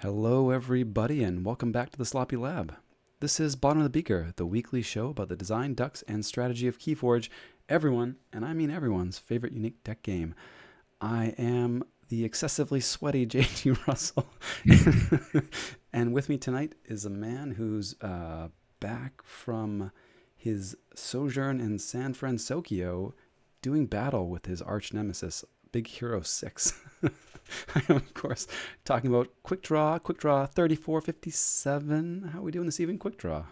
Hello, everybody, and welcome back to the Sloppy Lab. This is Bottom of the Beaker, the weekly show about the design, ducks, and strategy of Keyforge, everyone, and I mean everyone's favorite unique deck game. I am the excessively sweaty JT Russell, and with me tonight is a man who's back from his sojourn in San Francisco doing battle with his arch nemesis, Big Hero 6. I am, of course, talking about Quick Draw 3457. How are we doing this evening, Quick Draw?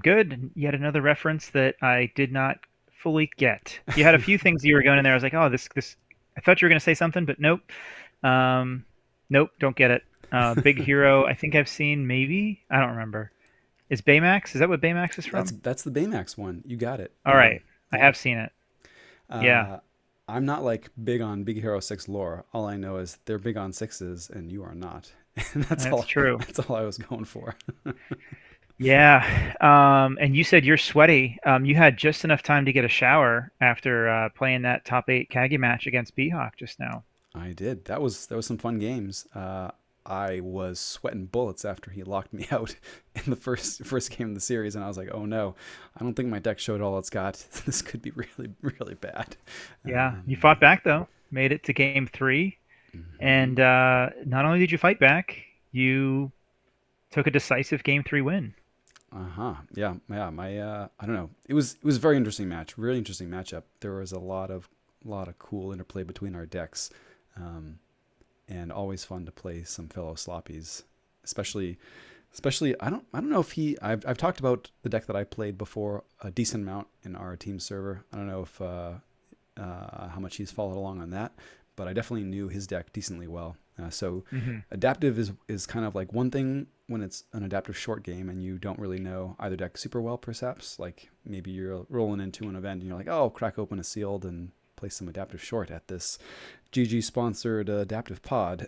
Good. Yet another reference that I did not fully get. You had a few things you were going in there. I was like, oh, this. I thought you were going to say something, but nope. Um, nope, don't get it. Big Hero. I think I've seen maybe. I don't remember. Is Baymax? Is that what Baymax is That's from? that's the Baymax one. You got it. All right. I Yeah. have seen it. Yeah, Uh, I'm not like big on Big Hero 6 lore. All I know is they're big on sixes, and you are not. And that's that's all. true. That's all I was going for. Yeah. And you said you're sweaty. You had just enough time to get a shower after playing that top eight Kagi match against Beehawk just now. I did. That was some fun games. I was sweating bullets after he locked me out in the first game of the series, and I was like, "Oh no, I don't think my deck showed all it's got. This could be really really bad." Yeah, you fought back though. Made it to game three, Mhm. and not only did you fight back, you took a decisive game three win. Uh-huh. Yeah, yeah. My I don't know. It was a very interesting match. Really interesting matchup. There was a lot of cool interplay between our decks. Um, and always fun to play some fellow sloppies, especially I don't know if I've talked about the deck that I played before a decent amount in our team server. I don't know if how much he's followed along on that, but I definitely knew his deck decently well. So Hmm. adaptive is kind of like one thing when it's an adaptive short game and you don't really know either deck super well, perhaps. Like maybe you're rolling into an event and you're like, oh, crack open a sealed and play some adaptive short at this GG sponsored adaptive pod.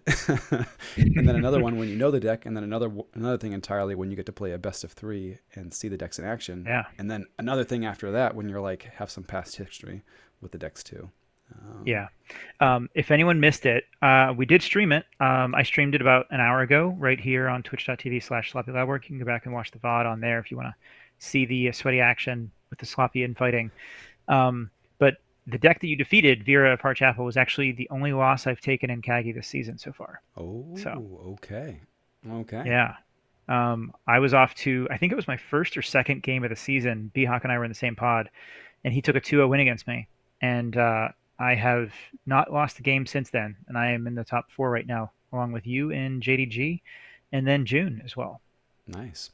And then another one when you know the deck, and then another thing entirely when you get to play a best of three and see the decks in action. Yeah, And then another thing after that when you're like have some past history with the decks too. yeah. If anyone missed it, we did stream it. I streamed it about an hour ago, right here on twitch.tv/sloppylabwork. You can go back and watch the VOD on there if you want to see the sweaty action with the sloppy infighting. But the deck that you defeated, Vera of Harchapel, was actually the only loss I've taken in Kagi this season so far. So Oh, okay, okay. yeah. I was off to, I think it was my first or second game of the season. B-Hawk and I were in the same pod, and he took a 2-0 win against me. And I have not lost a game since then, and I am in the top four right now, along with you and JDG, and then June as well. Nice.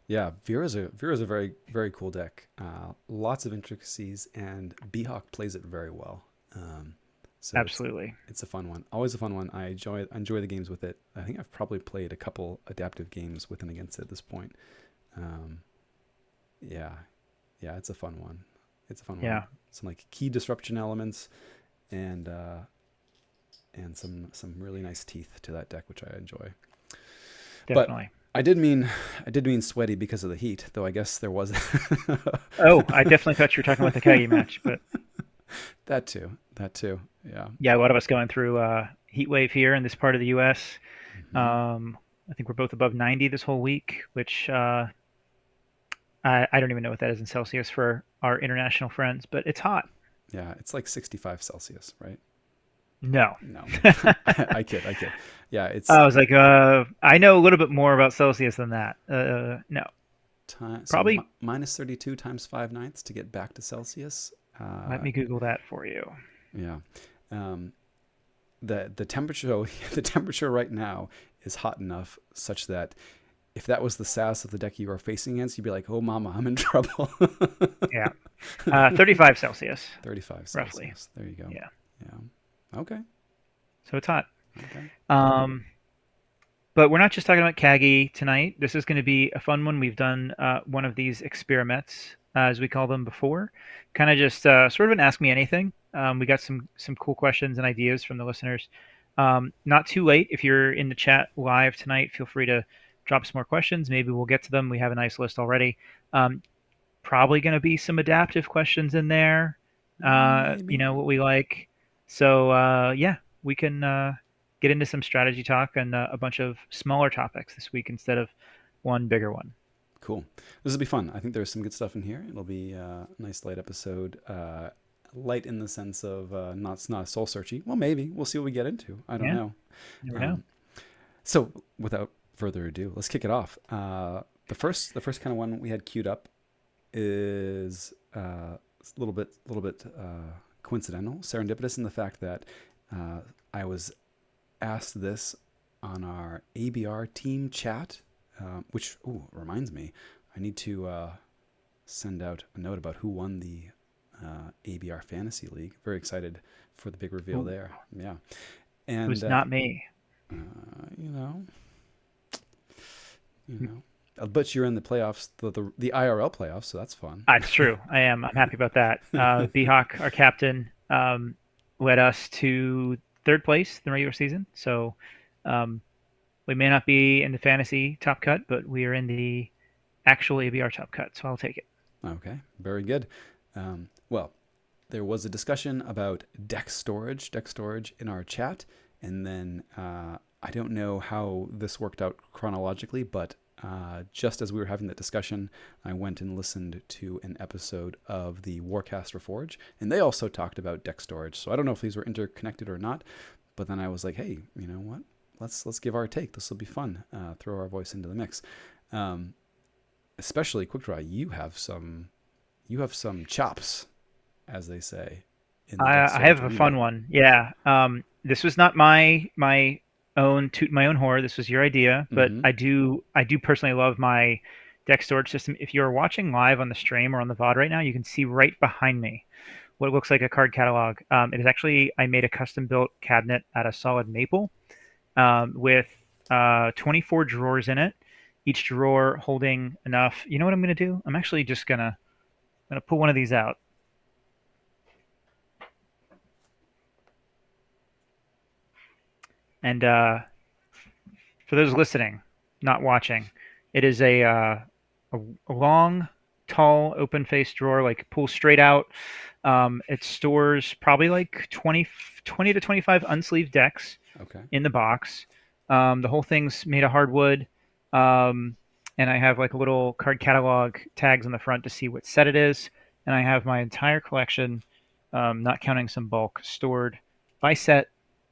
Yeah, Vera's a very very cool deck. Lots of intricacies, and Beehawk plays it very well. So Absolutely. it's a fun one. Always a fun one. I enjoy the games with it. I think I've probably played a couple adaptive games with and against it at this point. Um, yeah, yeah, it's a fun one. It's a fun one. Yeah, Some like key disruption elements and some really nice teeth to that deck, which I enjoy. But definitely. I did mean sweaty because of the heat, though I guess there was Oh, I definitely thought you were talking about the Kagi match, but that too. That too. Yeah. yeah, a lot of us going through heat wave here in this part of the U.S. Hmm. I think we're both above 90 this whole week, which I don't even know what that is in Celsius for our international friends, but it's hot. Yeah, it's like 65 Celsius, right? No. No, I kid. I kid. Yeah, it's I was like, I know a little bit more about Celsius than that. No, time. So probably minus 32 times 5/9 to get back to Celsius. let Uh, me Google that for you. yeah. Um, the temperature the temperature right now is hot enough such that if that was the SAS of the deck you are facing against, you'd be like, "Oh, mama, I'm in trouble." Yeah, 35 Celsius, 35 roughly. Celsius. There you go. Yeah, Yeah. Okay. so it's hot. Okay. Um, but we're not just talking about Kagi tonight. This is going to be a fun one. We've done one of these experiments, as we call them before. Kind of just sort of an ask me anything. We got some cool questions and ideas from the listeners. Not too late. If you're in the chat live tonight, feel free to drop some more questions. Maybe we'll get to them. We have a nice list already. Um, Probably going to be some adaptive questions in there. Maybe. What we like. So yeah, we can. get into some strategy talk and a bunch of smaller topics this week instead of one bigger one. Cool. This will be fun. I think there's some good stuff in here. It'll be a nice light episode. Light in the sense of not soul searchy. Well, maybe we'll see what we get into. I don't Yeah, know. never know. Um, so without further ado, let's kick it off. The first kind of one we had queued up is a little bit coincidental, serendipitous in the fact that I was asked this on our ABR team chat, which reminds me, I need to send out a note about who won the ABR Fantasy League. Very excited for the big reveal Ooh, there. Yeah, it and was not me. uh, you know, you know. But you're in the playoffs, the IRL playoffs, so that's fun. It's true. I am. I'm happy about that. B-Hawk, our captain, led us to third place in the regular season. So um, we may not be in the fantasy top cut, but we are in the actual ABR top cut. So I'll take it. Okay, very good. Well, there was a discussion about deck storage in our chat, and then I don't know how this worked out chronologically, but just as we were having that discussion, I went and listened to an episode of the Warcaster Forge, and they also talked about deck storage. So I don't know if these were interconnected or not, but then I was like, hey, you know what? Let's give our take. This will be fun. Throw our voice into the mix. Especially Quick Draw, you have some chops, as they say, in the deck I storage have a arena. fun one. Yeah. This was not my own toot my own horn. This was your idea, but Mm-hmm. I do personally love my deck storage system. If you're watching live on the stream or on the VOD right now, you can see right behind me what looks like a card catalog. It is actually I made a custom built cabinet out of solid maple with 24 drawers in it. Each drawer holding enough. You know what I'm going to do? I'm actually just gonna pull one of these out. And for those listening, not watching, it is a long, tall, open-faced drawer, like pulls straight out. It stores probably like 20 to 25 unsleeved decks Okay. in the box. The whole thing's made of hardwood. Um, and I have like a little card catalog tags on the front to see what set it is. And I have my entire collection, not counting some bulk, stored by set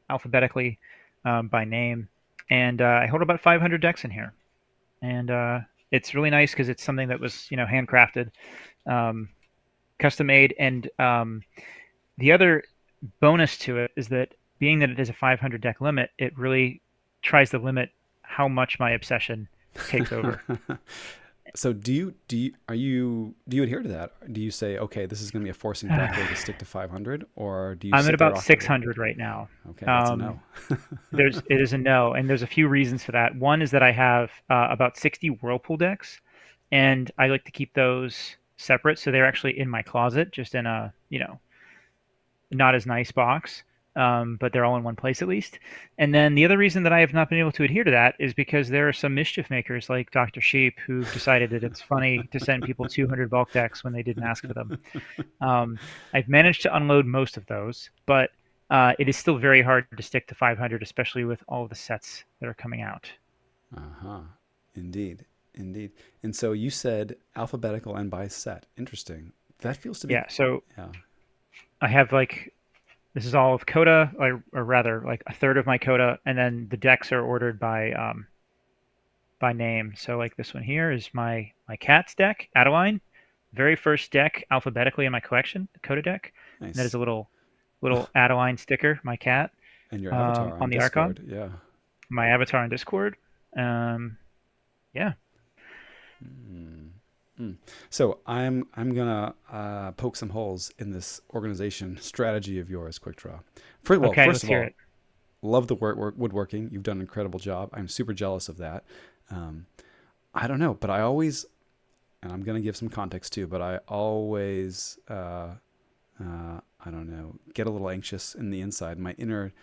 alphabetically by name. And I hold about 500 decks in here. And it's really nice because it's something that was, handcrafted, um, custom made. And the other bonus to it is that being that it is a 500 deck limit, it really tries to limit how much my obsession takes over. So do you adhere to that? Do you say, okay, this is going to be a forcing factor to stick to 500, or do you I'm at sit there about awkwardly? 600 right now. Okay, that's a Um, no. it is a no, and there's a few reasons for that. One is that I have about 60 Whirlpool decks, and I like to keep those separate, so they're actually in my closet, just in a not as nice box, but they're all in one place at least. And then the other reason that I have not been able to adhere to that is because there are some mischief makers like Dr. Sheep who've decided that it's funny to send people 200 bulk decks when they didn't ask for them. I've managed to unload most of those, but it is still very hard to stick to 500, especially with all of the sets that are coming out. Uh-huh. Indeed. Indeed. And so you said alphabetical and by set. Interesting. That feels to be, Yeah, so yeah. I have like this is all of Coda, or rather, like a third of my Coda, and then the decks are ordered by name. So like this one here is my cat's deck, Adeline, very first deck alphabetically in my collection, the Coda deck. And that is Nice. a little Adeline sticker, my cat, And your avatar on on the Archon, Discord. Yeah. my avatar on Discord. Yeah, Mm. Mm. So I'm gonna poke some holes in this organization strategy of yours, Quick Draw. Well, okay, first let's of hear all, it. love the woodworking. You've done an incredible job. I'm super jealous of that. Um, I don't know, but I always, and I'm gonna give some context too, but I always, I don't know, get a little anxious in the inside. My inner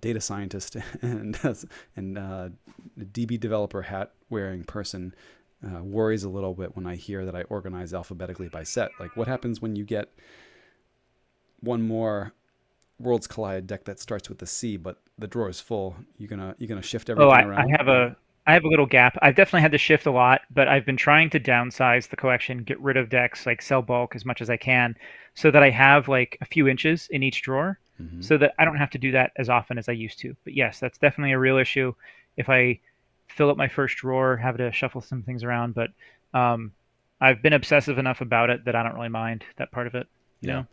data scientist and DB developer hat wearing person worries a little bit when I hear that I organize alphabetically by set. Like, what happens when you get one more Worlds Collide deck that starts with the C, but the drawer is full. You gonna shift Oh, everything around? Or I have a little gap. I've definitely had to shift a lot, but I've been trying to downsize the collection, get rid of decks, like sell bulk as much as I can, so that I have like a few inches in each drawer, hmm so that I don't have to do that as often as I used to. But yes, that's definitely a real issue. If I fill up my first drawer, have to shuffle some things around, but um, I've been obsessive enough about it that I don't really mind that part of it. You yeah,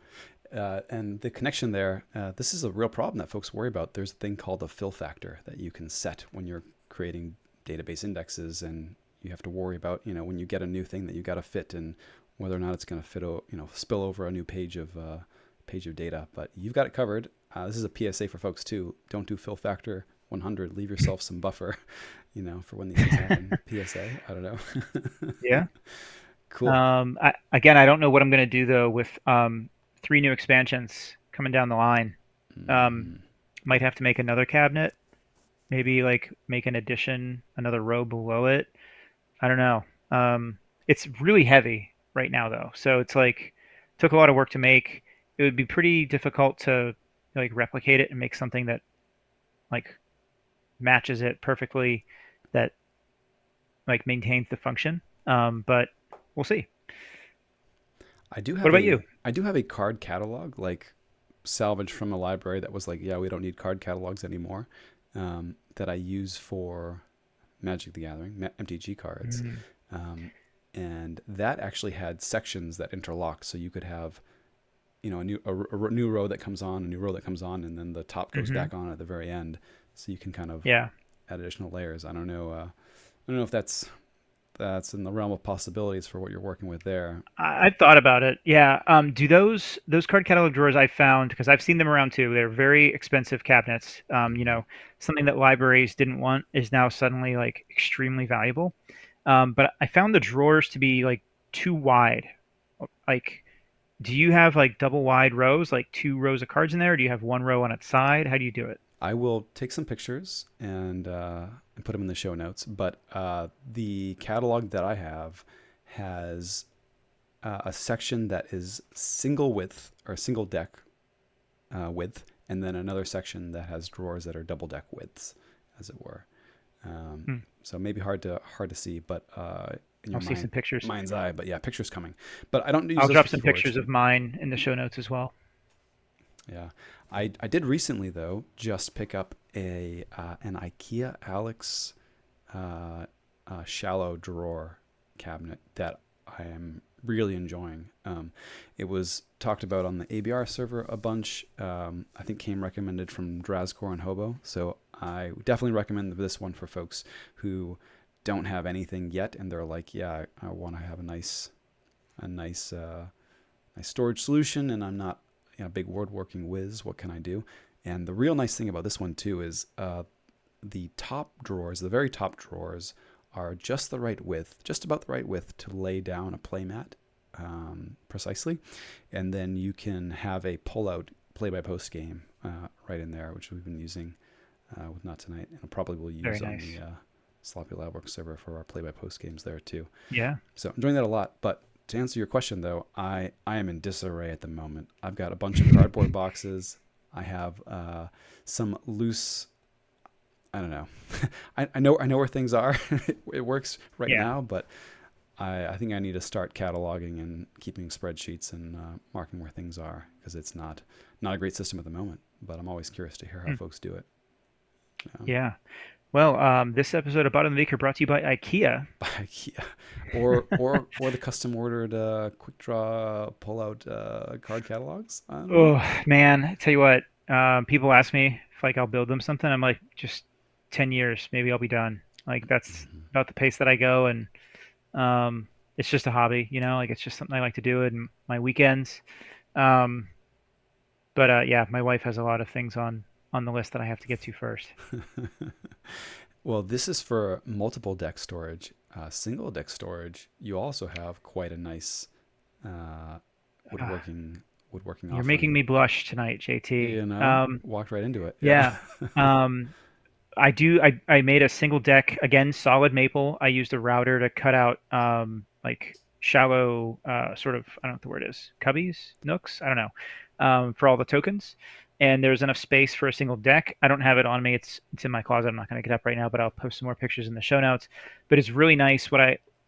know? and the connection there. This is a real problem that folks worry about. There's a thing called a fill factor that you can set when you're creating database indexes, and you have to worry about when you get a new thing that you got to fit and whether or not it's going to fit, spill over a new page of data. But you've got it covered. This is a PSA for folks too. Don't do fill factor 100. Leave yourself some buffer, for when these things happen. PSA. I don't know. Yeah. Cool. Again, I don't know what I'm going to do though with three new expansions coming down the line. Um, Mm, might have to make another cabinet, maybe like make an addition, another row below it. I don't know. It's really heavy right now though, so it's like took a lot of work to make. It would be pretty difficult to like replicate it and make something that like matches it perfectly, that like maintains the function. But we'll see. What about you? I do have a card catalog, like salvaged from a library that was like, yeah, we don't need card catalogs anymore. That I use for Magic the Gathering, MTG cards. Mm. Um, and that actually had sections that interlock, so you could have a new row that comes on, a new row that comes on, and then the top goes Hmm. back on at the very end, so you can kind of Yeah. add additional layers. I don't know. I don't know if that's in the realm of possibilities for what you're working with there. I've thought about it. Yeah. Do those card catalog drawers I found, because I've seen them around too. They're very expensive cabinets. hmm Something that libraries didn't want is now suddenly like extremely valuable. But I found the drawers to be like too wide. Like, do you have like double wide rows, like two rows of cards in there, or do you have one row on its side? How do you do it? I will take some pictures and put them in the show notes. But the catalog that I have has a section that is single width or single deck width, and then another section that has drawers that are double deck widths, as it were. Um, Hmm. so maybe hard to see, but in your I'll see some pictures. mind's eye. But yeah, pictures coming. But I don't use I'll those for drop some pictures keyforge. of mine in the show notes as well. Yeah, I did recently though just pick up a an IKEA Alex shallow drawer cabinet that I am really enjoying. It was talked about on the ABR server a bunch. I think came recommended from Drazcore and Hobo, so I definitely recommend this one for folks who don't have anything yet and they're like, yeah, I want to have a nice storage solution, and I'm not a big woodworking whiz. What can I do? And the real nice thing about this one too is the top drawers, the very top drawers, are just the right width, just about the right width to lay down a playmat precisely, and then you can have a pull-out play-by-post game right in there, which we've been using with Not Tonight, and probably will Very use on nice. the Sloppy Labworks server for our play-by-post games there too. Yeah. So enjoying that a lot. But to answer your question though, I am in disarray at the moment. I've got a bunch of cardboard boxes. I have some loose. I don't know. I know where things are. It works right Yeah. now, but I think I need to start cataloging and keeping spreadsheets and marking where things are, because it's not a great system at the moment. But I'm always curious to hear how Hmm. folks do it. Yeah. Well, this episode of Bottom of the Beaker brought to you by IKEA. Yeah. Or the custom ordered quick draw pull out card catalogs. I don't know. Oh man, I tell you what, people ask me if like I'll build them something. I'm like, just 10 years, maybe I'll be done. Like that's Mhm. about the pace that I go, and um, it's just a hobby, Like it's just something I like to do in my weekends. Um, but yeah, my wife has a lot of things on the list that I have to get to first. Well, this is for multiple deck storage. Single deck storage, you also have quite a nice uh, Uh, woodworking woodworking you're making offering. me blush tonight, JT. Walked right into it. Yeah. Yeah. Um, I made a single deck again, solid maple. I used a router to cut out like shallow sort of, I don't know what the word is, cubbies, nooks, I don't know, for all the tokens. and there's enough space for a single deck. I don't have it on me. It's in my closet. I'm not going to get up right now, but I'll post some more pictures in the show notes. But it's really nice.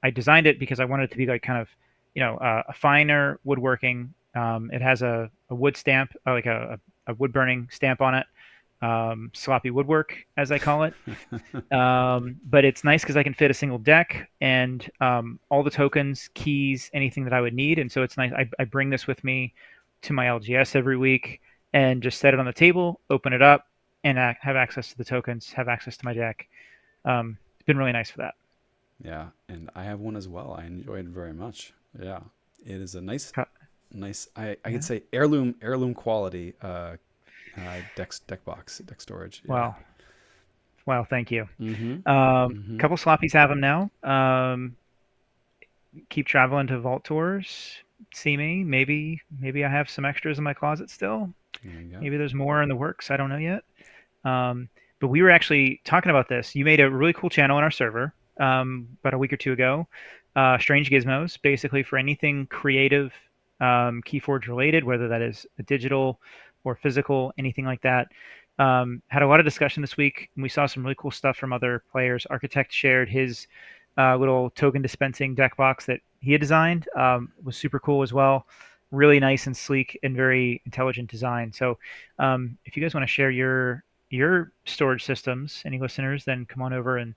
I designed it because I wanted it to be like kind of, a finer woodworking. It has a wood stamp, like a wood burning stamp on it. Sloppy woodwork, as I call it. But it's nice because I can fit a single deck and all the tokens, keys, anything that I would need. And so it's nice. I bring this with me to my LGS every week and just set it on the table, open it up, and have access to the tokens, have access to my deck. It's been really nice for that. Yeah, and I have one as well. I enjoy it very much. Yeah, it is a nice. I could Yeah. say heirloom quality deck storage. Yeah. Well, well, thank you. Mm-hmm. Mm-hmm. Couple sloppies have them now. Keep traveling to vault tours. See me. Maybe I have some extras in my closet still. There you go. Maybe there's more in the works. I don't know yet. Um, but we were actually talking about this. You made a really cool channel on our server about a week or two ago. Strange Gizmos, basically for anything creative, Keyforge related, whether that is a digital or physical, anything like that. Had a lot of discussion this week, and we saw some really cool stuff from other players. Architect shared his little token dispensing deck box that he had designed. Was super cool as well. Really nice and sleek and very intelligent design. So, if you guys want to share your storage systems, any listeners, then come on over and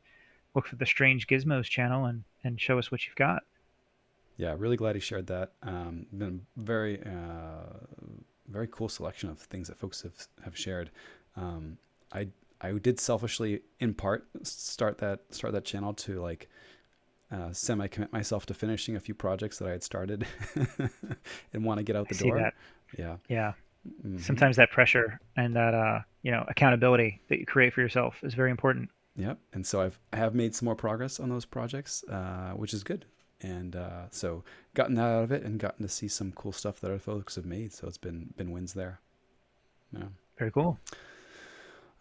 look for the Strange Gizmos channel and show us what you've got. Yeah, really glad he shared that. Been very cool selection of things that folks have shared. Um, I I did selfishly, in part, start that channel to like semi commit myself to finishing a few projects that I had started and want to get out I the see door. that. Yeah. Yeah. Hmm. Sometimes that pressure and that accountability that you create for yourself is very important. Yep. And so I have made some more progress on those projects, which is good. And so gotten that out of it and gotten to see some cool stuff that other folks have made. So it's been wins there. Yeah. Very cool.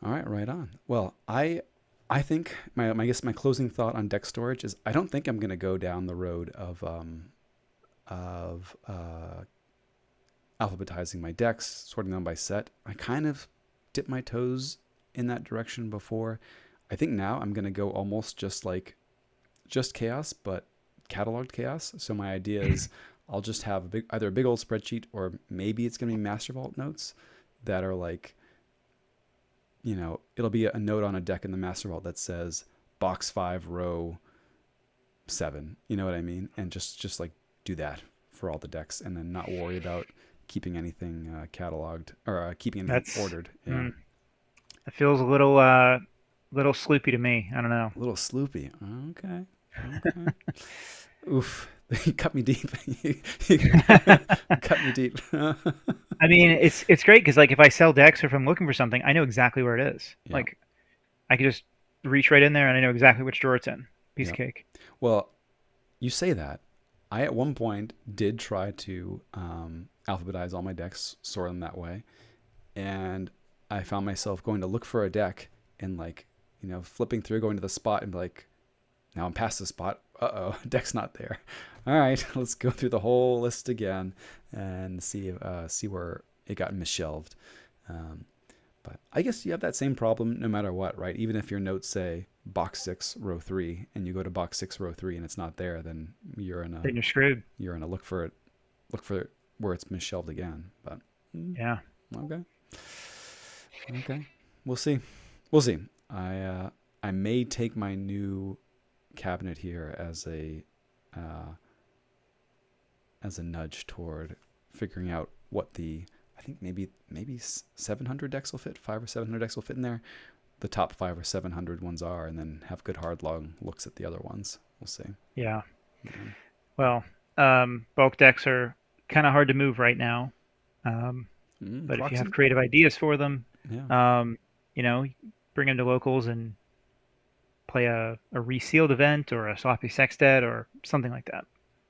All right, right on. Well, I think I guess my closing thought on deck storage is I don't think I'm gonna go down the road of alphabetizing my decks, sorting them by set. I kind of dipped my toes in that direction before. I think now I'm gonna go almost just chaos, but cataloged chaos. So my idea is I'll just have either a big old spreadsheet or maybe it's gonna be master vault notes that are like, it'll be a note on a deck in the master vault that says box 5 row 7. You know what I mean? And just like do that for all the decks and then not worry about keeping anything cataloged or keeping anything That's ordered. Yeah. mm, it feels a little sloopy to me. I don't know. A little sloopy. Okay. Okay. Oof. You cut me deep. You cut me deep. I mean, it's great because like if I sell decks or if I'm looking for something, I know exactly where it is. Yeah. Like I can just reach right in there and I know exactly which drawer it's in. Piece Yeah. of cake. Well, you say that. I at one point did try to alphabetize all my decks, sort them that way, and I found myself going to look for a deck and like flipping through, going to the spot and be like, now I'm past the spot. Uh-oh, deck's not there. All right, let's go through the whole list again and see where it got misshelved. Um, but I guess you have that same problem no matter what, right? Even if your notes say box 6 row 3 and you go to box 6 row 3 and it's not there, then Then you're screwed. you're in a look for it where it's misshelved again. But Yeah. okay, okay, we'll see. We'll see. I may take my new cabinet here uh, as a nudge toward figuring out what I think maybe 700 decks will fit, 5 or 700 decks will fit in there. The top 5 or 700 ones are, and then have good hard long looks at the other ones. We'll see. Yeah. Yeah. Well, bulk decks are kind of hard to move right now. Um, but if you have Proxy. creative ideas for them, Yeah, um, you know, bring them to locals and play a resealed event or a sloppy sextet or something like that.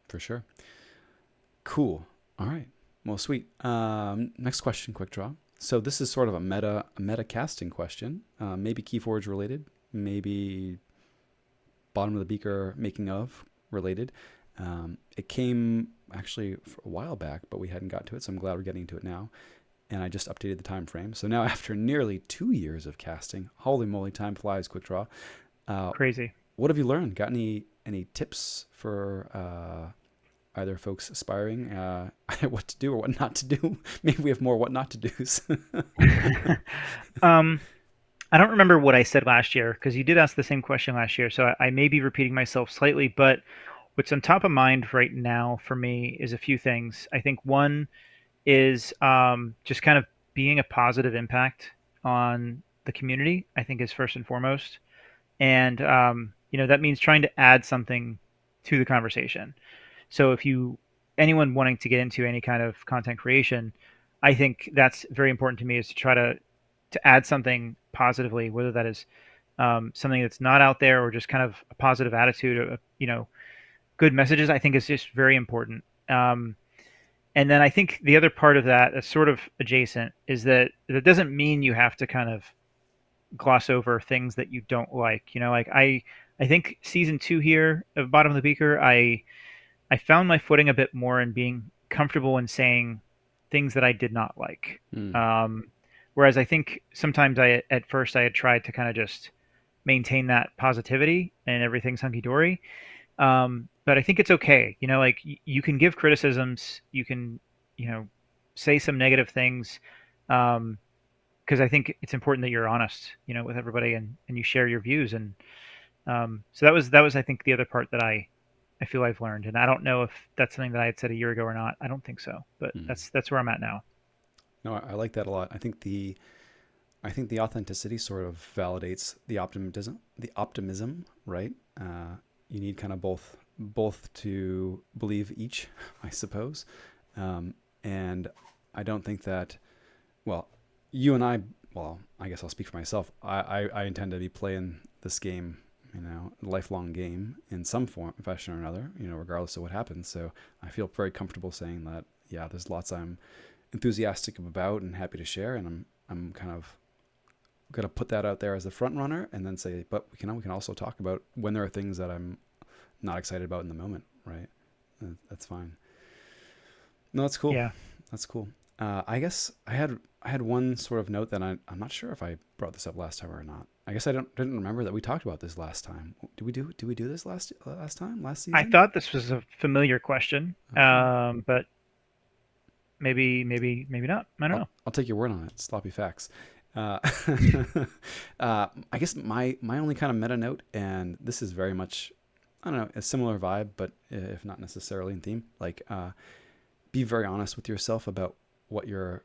for sure. Cool. All right. Well, sweet. Next question, quick draw. So this is sort of a meta casting question. Maybe Keyforge related, maybe bottom of the beaker making of related. It came actually for a while back, but we hadn't got to it, so I'm glad we're getting to it now. and I just updated the time frame. So now, after nearly 2 years of casting, holy moly, time flies. Quick draw. Uh, Crazy. what have you learned? Got any tips for either folks aspiring what to do or what not to do? Maybe we have more what not to do's. um, I don't remember what I said last year because you did ask the same question last year, so I may be repeating myself slightly. But what's on top of mind right now for me is a few things. I think one is just kind of being a positive impact on the community. I think is first and foremost, and that means trying to add something to the conversation. So if you anyone wanting to get into any kind of content creation, I think that's very important to me is to try to add something positively, whether that is something that's not out there or just kind of a positive attitude, good messages. I think is just very important. And then I think the other part of that that's sort of adjacent is that doesn't mean you have to kind of gloss over things that you don't like. Like I think season 2 here of Bottom of the Beaker, I found my footing a bit more in being comfortable in saying things that I did not like. Hmm. Um, Whereas I think sometimes at first I had tried to kind of just maintain that positivity and everything's hunky dory. But I think it's okay. Like you can give criticisms, you can, you know, say some negative things, because I think it's important that you're honest, with everybody and you share your views. And so that was I think the other part that I feel I've learned. And I don't know if that's something that I had said a year ago or not. I don't think so, but Hmm. that's where I'm at now. No, I like that a lot. I think the authenticity sort of validates the optimism, right? You need kind of both to believe each, I suppose. And I don't think that, well, you and I, well, I guess I'll speak for myself. I intend to be playing this game, lifelong game in some form, fashion or another, regardless of what happens. So I feel very comfortable saying that, yeah, there's lots I'm enthusiastic about and happy to share, and I'm kind of gonna put that out there as the front runner, and then say, but we can also talk about when there are things that I'm not excited about in the moment, right? That's fine. No, that's cool. Yeah. That's cool. I guess I had one sort of note that I'm not sure if I brought this up last time or not. I guess I didn't remember that we talked about this last time. Did we do this last I season? thought this was a familiar question, Okay. but maybe not. I don't I'll, know. I'll take your word on it. Sloppy facts. Uh, I guess my only kind of meta note, and this is very much, I don't know, a similar vibe, but if not necessarily in theme, like be very honest with yourself about what your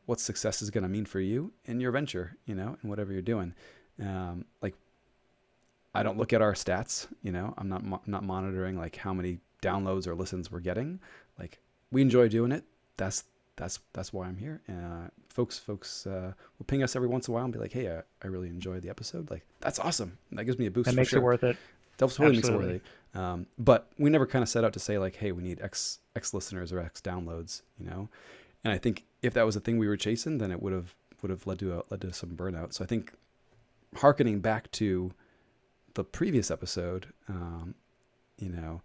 what success is going to mean for you in your venture, and whatever you're doing. Like I don't look at our stats, I'm not monitoring like how many downloads or listens we're getting. Like we enjoy doing it. That's why I'm here. Folks will ping us every once in a while and be like, "Hey, I really enjoyed the episode." Like that's awesome. That gives me a That boost for makes it sure. worth it. That totally makes it Absolutely. worthy. But we never kind of set out to say like, "Hey, we need X listeners or X downloads," And I think if that was a thing we were chasing, then it would have led to some burnout. So I think harkening back to the previous episode, you know,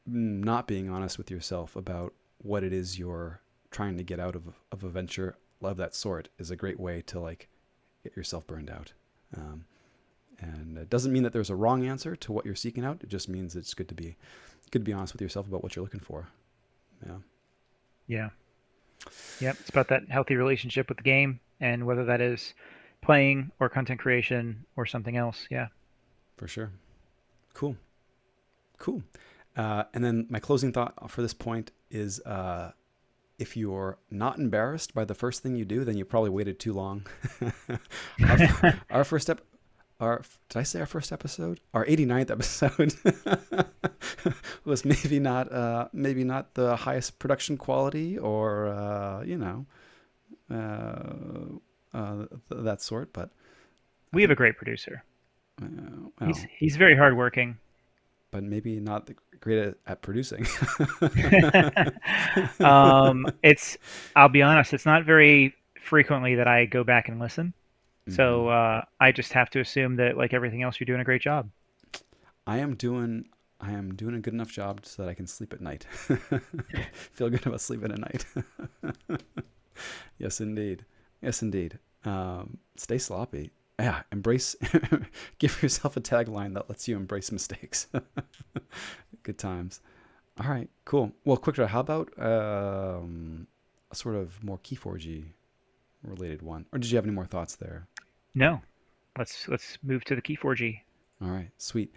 not being honest with yourself about what it is you're trying to get out of a venture of that sort is a great way to like get yourself burned out. Um, and it doesn't mean that there's a wrong answer to what you're seeking out. It just means it's good to be honest with yourself about what you're looking for. Yeah, Yeah. Yep. It's about that healthy relationship with the game and whether that is playing or content creation or something else. Yeah. for sure. Cool, cool. And then my closing thought for this point is if you're not embarrassed by the first thing you do, then you probably waited too long. our, our first step, did I say our first episode? Our 89th episode was maybe not the highest production quality or that sort, but I We have a think great producer. He's well, he's very hardworking. but maybe not great at producing. It's I'll be honest, it's not very frequently that I go back and listen. Hmm. So I just have to assume that like everything else, you're doing a great job. I am doing. I am doing a good enough job so that I can sleep at night. Feel good about sleeping at night. Yes, indeed. Yes, indeed. Stay sloppy. Yeah, embrace. Give yourself a tagline that lets you embrace mistakes. Good times. All right, cool. Well, quick draw. How about a sort of more Keyforge related one, or did you have any more thoughts there? No, let's move to the Key4G. All right, sweet.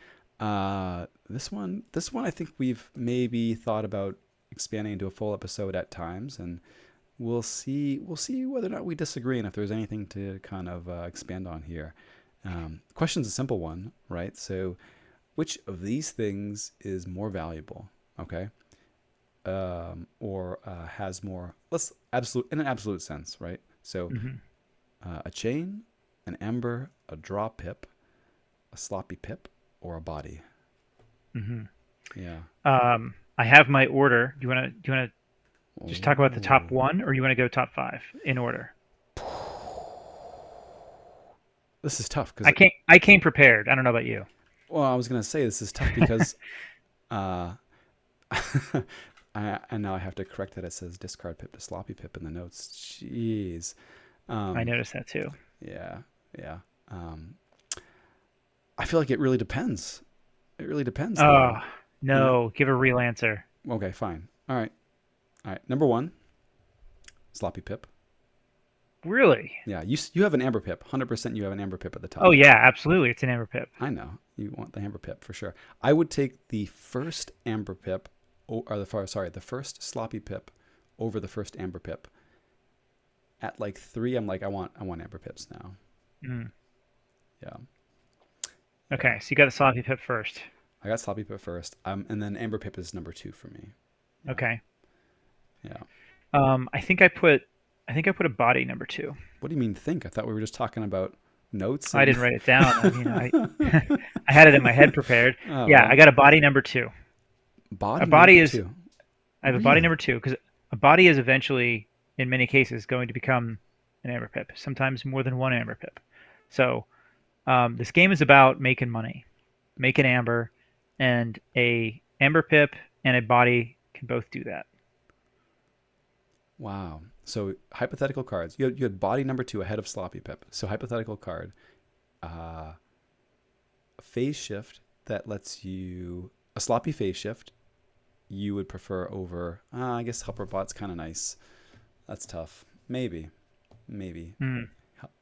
This one, I think we've maybe thought about expanding into a full episode at times, and we'll see whether or not we disagree, and if there's anything to kind of expand on here. Question's a simple one, right? So, which of these things is more valuable? Okay, or has more? Let's absolute in an absolute sense, right? So, Hmm. a chain, an ember, a draw pip, a sloppy pip, or a body. Hmm. Yeah. I have my order. Do you want to just talk about the top Oh. one, or you want to go top five in order? This is tough because, I came prepared. I don't know about you. well, I was gonna say this is tough because, uh, and now I have to correct that. It says discard pip to sloppy pip in the notes. Jeez. I Um, noticed that too. yeah, yeah. Um, I feel like it really depends. It really depends, Oh though. You know. no, give a real answer. Okay, fine. All right, all right. Number one, sloppy pip. Really? Yeah, you have an amber pip. 100% you have an amber pip at the Oh top. yeah, absolutely. It's an amber pip. I know you want the amber pip for sure. I would take the first amber pip, or the first sloppy pip over the first amber pip. At like three, I'm like, I want amber pips now. Mm. Yeah, yeah. Okay, so you got the sloppy pip first. I got sloppy pip first. And then amber pip is number two for me. Yeah, Okay. yeah. I think I put a body number two. What do you mean think? I thought we were just talking about notes I and. didn't write it down. I I had it in my head prepared. Oh Yeah, I well, got a body number two. A body body number is two. I have a body Really? number two because a body is eventually, in many cases, going to become an amber pip. Sometimes more than one amber pip. So this game is about making money, making amber, and a amber pip and a body can both do that. Wow. So hypothetical cards. You had body number two ahead of sloppy pip. So hypothetical card. Uh, a phase shift that lets you a sloppy phase shift you would prefer over I guess helper bot's kind of nice. That's tough. Maybe Mm,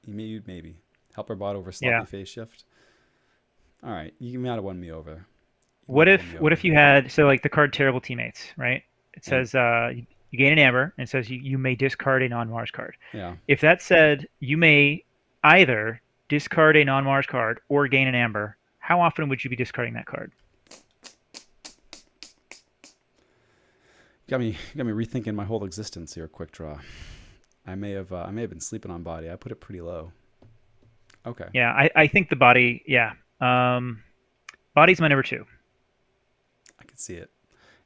maybe helper bot over sloppy yeah. phase shift. All right, you might have won me over. You might What have if won me what if over. you had so like the card terrible teammates, right? It And says you gain an amber and it says you may discard a non-Mars card. yeah, If that said you may either discard a non-Mars card or gain an amber, how often would you be discarding that card? got me rethinking my whole existence here. Quick draw. I may have been sleeping on body. I put it pretty low. Okay. Yeah, I think the body, yeah. Um, Body's my number two. I can see it.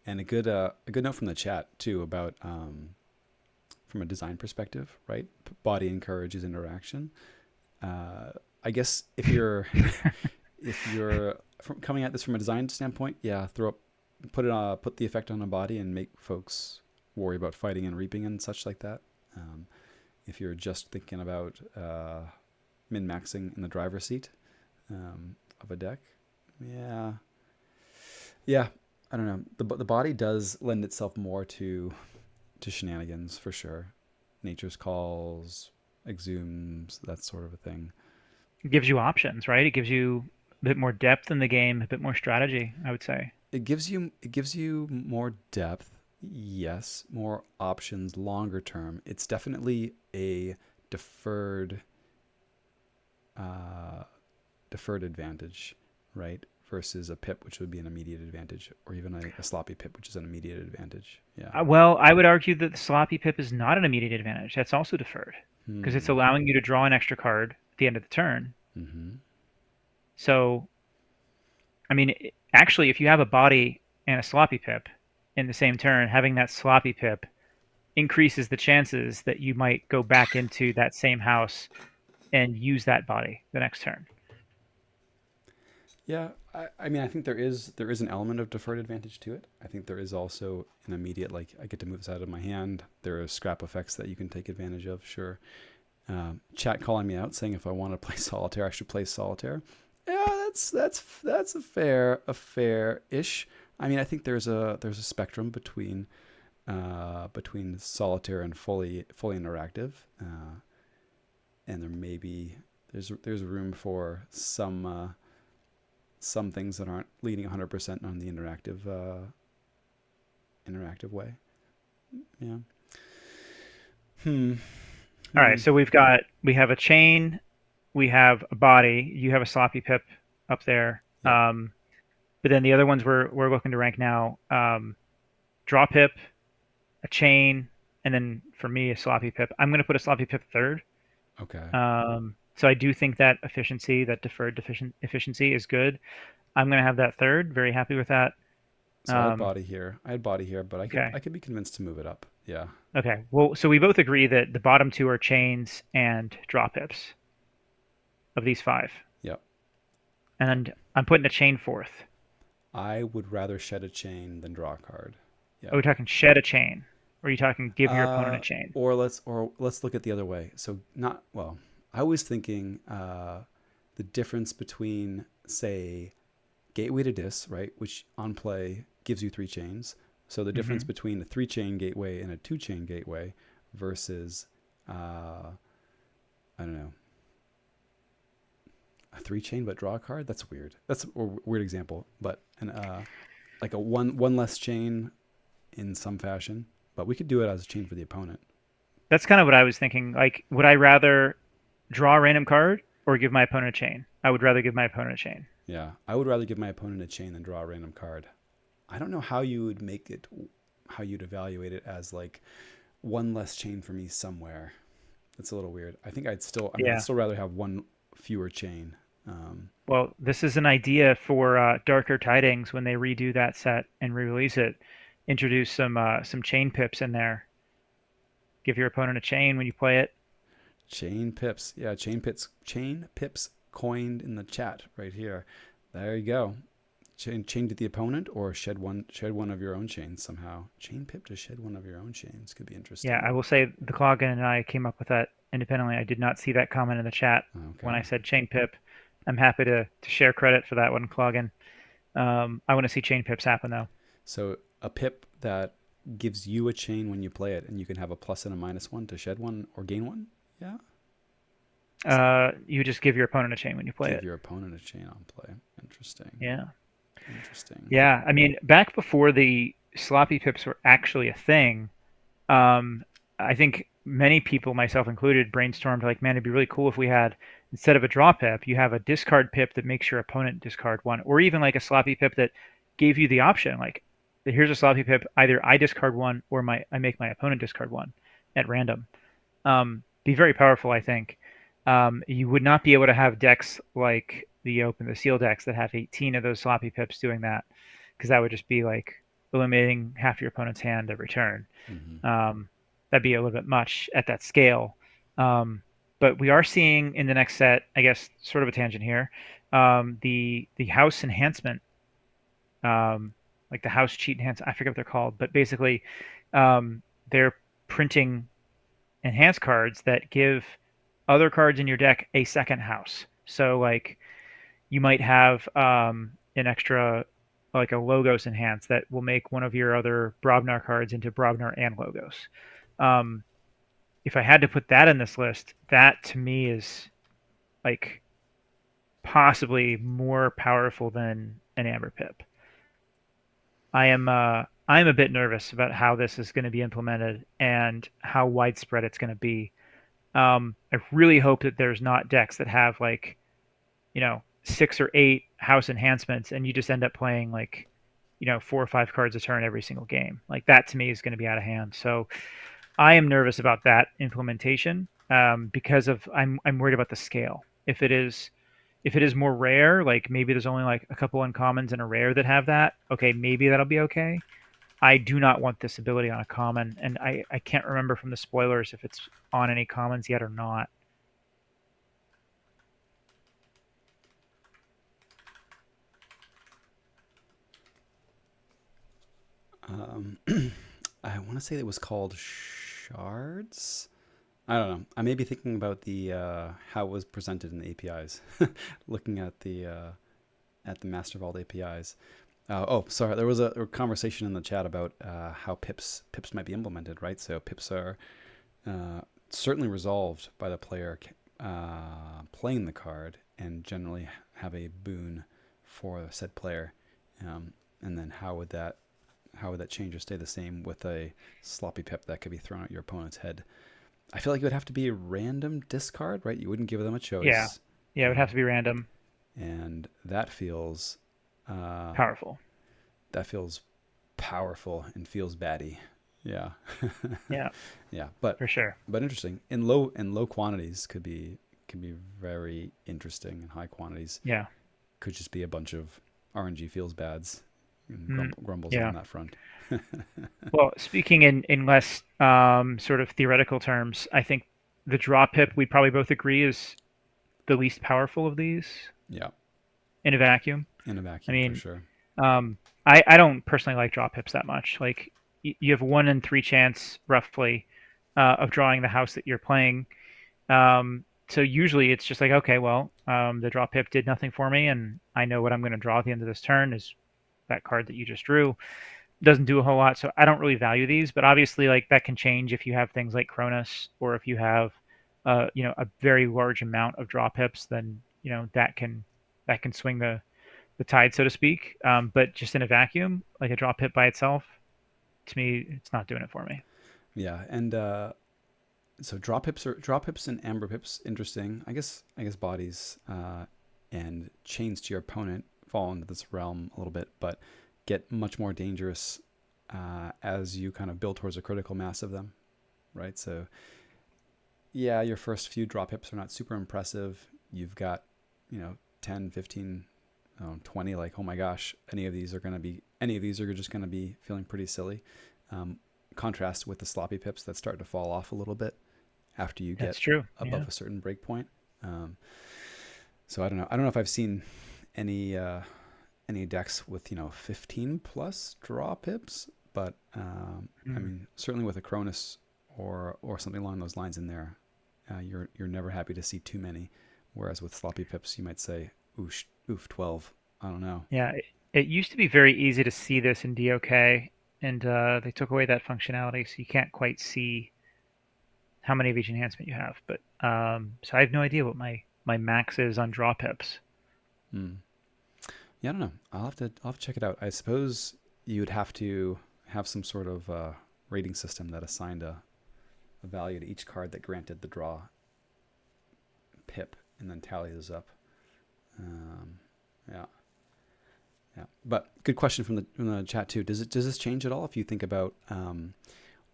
And a good note from the chat too about from a design perspective, right? Body encourages interaction. Uh, I guess if you're coming at this from a design standpoint, yeah, put the effect on a body and make folks worry about fighting and reaping and such like that. Um, if you're just thinking about min maxing in the driver's seat of a deck, yeah, yeah, I don't know. The body does lend itself more to shenanigans for sure. Nature's calls, exhumes, that sort of a thing. It gives you options, right? It gives you a bit more depth in the game, a bit more strategy, I would say. It gives you more depth, yes, more options longer term. It's definitely a deferred uh, deferred advantage, right? Versus a pip, which would be an immediate advantage, or even a sloppy pip, which is an immediate advantage. Yeah. Well, I would argue that the sloppy pip is not an immediate advantage. That's also deferred because it's Hmm. allowing you to draw an extra card at the end of the turn. Mm-hmm. So, I mean, actually, if you have a body and a sloppy pip in the same turn, having that sloppy pip increases the chances that you might go back into that same house and use that body the next turn. Yeah, I mean, I think there is an element of deferred advantage to it. I think there is also an immediate, like, I get to move this out of my hand. There are scrap effects that you can take advantage of. Sure. Chat calling me out saying if I want to play solitaire, I should play solitaire. Yeah, that's a fair ish. I mean, I think there's a spectrum between solitaire and fully interactive, and there may be there's room for some things that aren't leading 100% on the interactive way. Yeah. Hmm. All right, Hmm. so we have a chain, we have a body. You have a sloppy pip up there. Yep. But then the other ones we're looking to rank now: draw pip, a chain, and then for me a sloppy pip. I'm going to put a sloppy pip third. Okay. So I do think that efficiency, that deferred efficiency, is good. I'm going to have that third. Very happy with that. So I had Um, body here. I had body here, but I could okay. I could be convinced to move it up. Yeah. Okay. Well, so we both agree that the bottom two are chains and draw pips of these five. Yep. And I'm putting a chain fourth. I would rather shed a chain than draw a card. Are Yeah. we talking shed a chain? Or are you talking give your opponent a Uh, chain? or let's look at the other way. So not well. I was thinking the difference between, say, gateway to dis, right, which on play gives you three chains. So the difference Hmm. between a three chain gateway and a two chain gateway versus I don't know, a three chain but draw a card. That's weird. That's a weird example, but like a one less chain in some fashion. But we could do it as a chain for the opponent. That's kind of what I was thinking. Like, would I rather draw a random card or give my opponent a chain? I would rather give my opponent a chain. Yeah, I would rather give my opponent a chain than draw a random card. I don't know how you would make it, how you'd evaluate it as like one less chain for me somewhere. It's a little weird. I think I mean, I'd Yeah. still rather have one fewer chain. Um, Well, this is an idea for Darker Tidings when they redo that set and re-release it. Introduce some chain pips in there. Give your opponent a chain when you play it. chain pips. Yeah, chain pips coined in the chat right here. There you go. Chain to the opponent or shed one of your own chains somehow. Chain pip to shed one of your own chains could be Yeah, interesting. I will say the Cloggin and I came up with that independently. I did not see that comment in the chat when I Okay. said chain pip. I'm happy to share credit for that one, Cloggin. I want to see chain pips happen though. So a pip that gives you a chain when you play it, and you can have a plus and a minus one to shed one or gain one. Yeah. You just give your opponent a chain when you play Give it. your opponent a chain on play. Interesting. Yeah. Interesting. Yeah. I mean, back before the sloppy pips were actually a thing, um, I think many people, myself included, brainstormed like, man, it'd be really cool if we had, instead of a draw pip, you have a discard pip that makes your opponent discard one, or even like a sloppy pip that gave you the option, like, here's a sloppy pip, either I discard one or I make my opponent discard one at random. Be very powerful, I think. You would not be able to have decks like the Open, the Seal decks that have 18 of those sloppy pips doing that, because that would just be like eliminating half your opponent's hand every turn. Mm-hmm. Um, that'd be a little bit much at that scale. Um, but we are seeing in the next set, I guess, sort of a tangent here, the house enhancement, um, like the house cheat enhancement. I forget what they're called, but basically, they're printing enhanced cards that give other cards in your deck a second house. So like you might have an extra like a Logos enhance that will make one of your other Brobnar cards into Brobnar and Logos. Um, if I had to put that in this list, that to me is like possibly more powerful than an Amber Pip. I am a bit nervous about how this is going to be implemented and how widespread it's going to be. I really hope that there's not decks that have like, 6 or 8 house enhancements and you just end up playing like, 4 or 5 cards a turn every single game. Like that to me is going to be out of hand. So I am nervous about that implementation because of I'm worried about the scale. If it is more rare, like maybe there's only like a couple uncommons and a rare that have that. Okay, maybe that'll be okay. I do not want this ability on a common, and I can't remember from the spoilers if it's on any commons yet or not. Um, I want to say it was called Shards. I don't know. I may be thinking about the how it was presented in the APIs, looking at the Master Vault APIs. Oh, sorry. There was a conversation in the chat about how pips might be implemented, right? So pips are uh, certainly resolved by the player playing the card, and generally have a boon for said player. And then how would that change or stay the same with a sloppy pip that could be thrown at your opponent's head? I feel like it would have to be a random discard, right? You wouldn't give them a Yeah, choice, yeah, it would have um, to be random, and uh, powerful. that feels powerful and feels batty. Yeah, Yeah, yeah, for sure. but interesting. In low quantities can be very interesting. In high quantities Yeah. could just be a bunch of RNG feels bads and Mm, grumbles on yeah. that front. Well, speaking in less sort of theoretical terms, I think the draw pip we probably both agree is the least powerful of these Yeah, in a vacuum. in a I vacuum for mean, sure. um, I don't personally like draw pips that much. Like you have 1 in 3 chance roughly of drawing the house that you're playing. So usually it's just like, okay, well, the draw pip did nothing for me, and I know what I'm going to draw at the end of this turn is that card that you just drew. Doesn't do a whole lot, so I don't really value these. But obviously, like that can change if you have things like Cronus, or if you have, a very large amount of draw pips. Then that can swing the tide, so to speak. But just in a vacuum, like a draw pip by itself, to me, it's not doing it for me. Yeah, and so drop pips and amber pips. Interesting. I guess bodies and chains to your opponent fall into this realm a little bit, but get much more dangerous as you kind of build towards a critical mass of them, right? So yeah, your first few drop pips are not super impressive. You've got 10, 15, 20. Like, oh my gosh, any of these are just gonna be feeling pretty silly. Um, Contrast with the sloppy pips that start to fall off a little bit after you get That's true. Yeah. above a certain break point. Um, so I don't know. I don't know if I've seen any any decks with 15 plus draw pips, but I Mm. mean certainly with a Cronus or something along those lines in there, you're never happy to see too many. Whereas with sloppy pips, you might say, oof, oof, 12. I don't know. Yeah, it used to be very easy to see this in DOK, and they took away that functionality, so you can't quite see how many of each enhancement you have. But so I have no idea what my max is on draw pips. Hmm. Yeah, I don't know. I'll have to check it out. I suppose you would have to have some sort of rating system that assigned a value to each card that granted the draw pip, and then tally those up. Um, yeah, yeah. But good question from the chat too. Does this change at all if you think about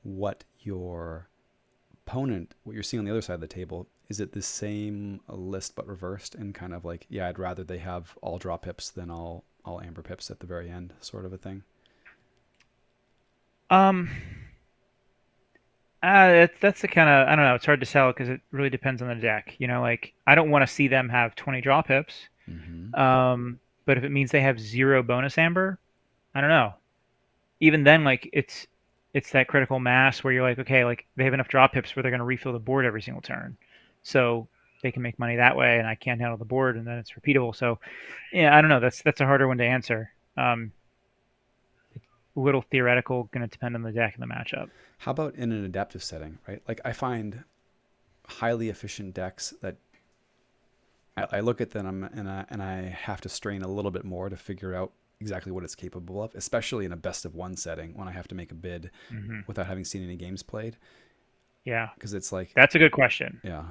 what your what you're seeing on the other side of the table? Is it the same list but reversed, and kind of like, yeah, I'd rather they have all draw pips than all amber pips at the very end, sort of a thing? Um, that's the kind of, I don't know. It's hard to tell because it really depends on the deck. Like I don't want to see them have 20 draw pips. Mm-hmm. But if it means they have zero bonus amber, I don't know. Even then, like it's that critical mass where you're like, okay, like they have enough draw pips where they're going to refill the board every single turn, so they can make money that way, and I can't handle the board, and then it's repeatable. So yeah, I don't know. That's a harder one to answer. A little theoretical, going to depend on the deck and the matchup. How about in an adaptive setting, right? Like I find highly efficient decks that I look at them and I have to strain a little bit more to figure out exactly what it's capable of, especially in a best of one setting when I have to make a bid Hmm. without having seen any games played. Yeah, Because it's like, that's a good question. yeah,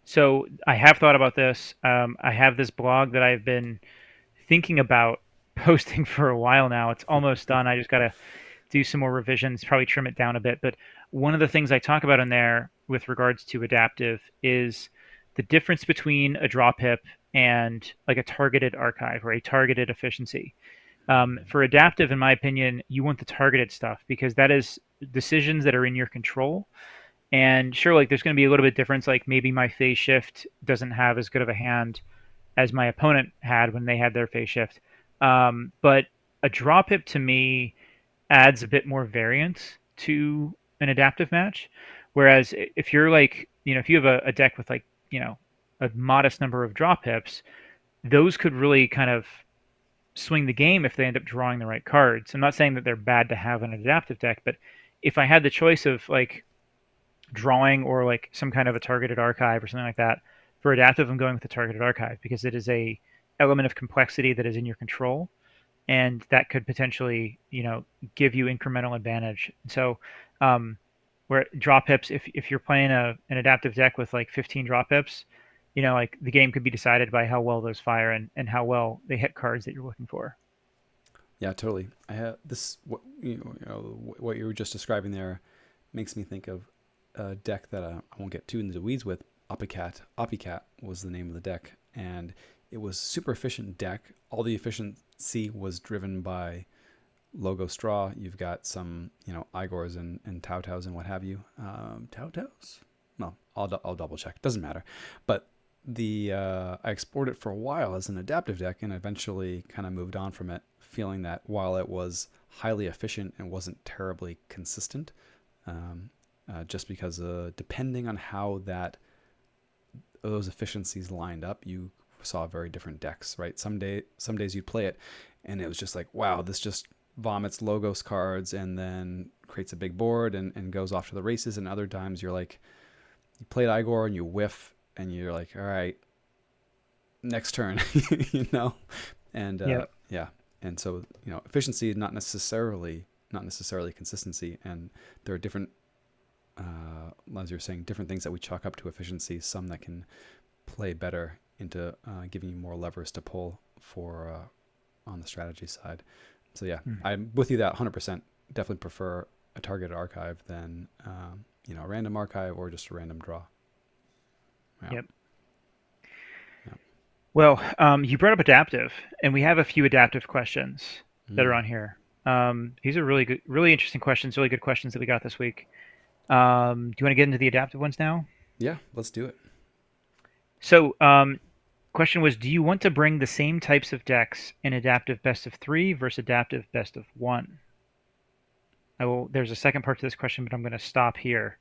So I have thought about this. I have this blog that I've been thinking about posting for a while now. It's almost done. I just got to do some more revisions, probably trim it down a bit. But one of the things I talk about in there with regards to adaptive is the difference between a draw pip and like a targeted archive or a targeted efficiency. For adaptive, in my opinion, you want the targeted stuff because that is decisions that are in your control. And sure, like there's going to be a little bit difference. Like maybe my phase shift doesn't have as good of a hand as my opponent had when they had their phase shift. But a draw pip to me adds a bit more variance to an adaptive match. Whereas if you're like, if you have a deck with like, a modest number of draw pips, those could really kind of swing the game if they end up drawing the right cards. I'm not saying that they're bad to have an adaptive deck, but if I had the choice of like drawing or like some kind of a targeted archive or something like that, for adaptive, I'm going with the targeted archive because it is a element of complexity that is in your control, and that could potentially, give you incremental advantage. So, um, where draw pips, if you're playing an adaptive deck with like 15 draw pips, like the game could be decided by how well those fire and how well they hit cards that you're looking for. Yeah, totally. I have this. What you were just describing there makes me think of a deck that I won't get too into the weeds with. Opicat. Opicat was the name of the deck, and it was super efficient deck. All the efficiency was driven by logo straw. You've got some, Igors and Tautaus and what have you. Tautaus? No, I'll double check. Doesn't matter. But I explored it for a while as an adaptive deck, and eventually kind of moved on from it, feeling that while it was highly efficient and wasn't terribly consistent, just because depending on how those efficiencies lined up, you saw very different decks, right? Some days you'd play it, and it was just like, wow, this just vomits Logos cards and then creates a big board and goes off to the races. And other times you're like, you played Igor and you whiff, and you're like, all right, next turn, you know? And Yep. yeah. And so, efficiency is not necessarily consistency. And there are different, as you're saying, different things that we chalk up to efficiency, some that can play better into giving you more levers to pull for on the strategy side. So yeah, Mm. I'm with you that 100%. Definitely prefer a targeted archive than a random archive or just a random draw. Yeah. Yep. Yeah. Well, you brought up adaptive, and we have a few adaptive questions that are Mm. on here. These are really good, really interesting questions, really good questions that we got this week. Do you want to get into the adaptive ones now? Yeah, let's do it. So, question was, do you want to bring the same types of decks in adaptive best of three versus adaptive best of one? There's a second part to this question, but I'm going to stop here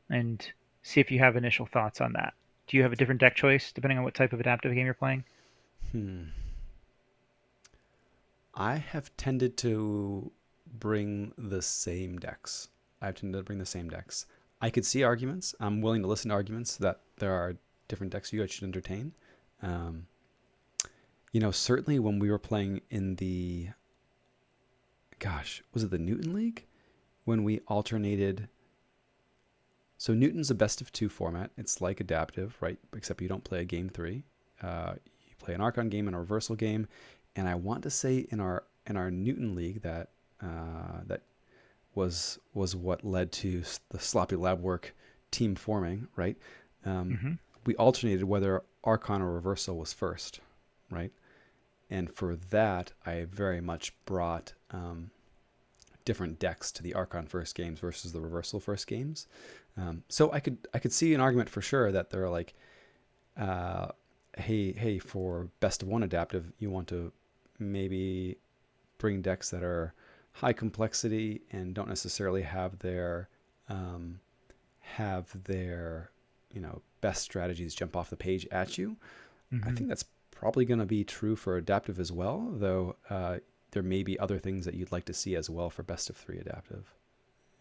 and see if you have initial thoughts on that. Do you have a different deck choice depending on what type of adaptive game you're playing? Hmm. I have tended to bring the same decks. I've tended to bring the same decks. I could see arguments. I'm willing to listen to arguments that there are different decks you guys should entertain. Um, certainly when we were playing in was it the Newton League? When we alternated. So Newton's a best of two format. It's like adaptive, right? Except you don't play a game three. You play an Archon game and a reversal game. And I want to say in our Newton League that was what led to the sloppy lab work team forming, right? Um, Mm-hmm. we alternated whether Archon or reversal was first, right? And for that, I very much brought different decks to the Archon first games versus the reversal first games. So I could see an argument for sure that they're like, uh, hey, for best of one adaptive, you want to maybe bring decks that are high complexity and don't necessarily um, have their best strategies jump off the page at you. I Mm-hmm. think that's probably going to be true for adaptive as well, though there may be other things that you'd like to see as well for best of three adaptive.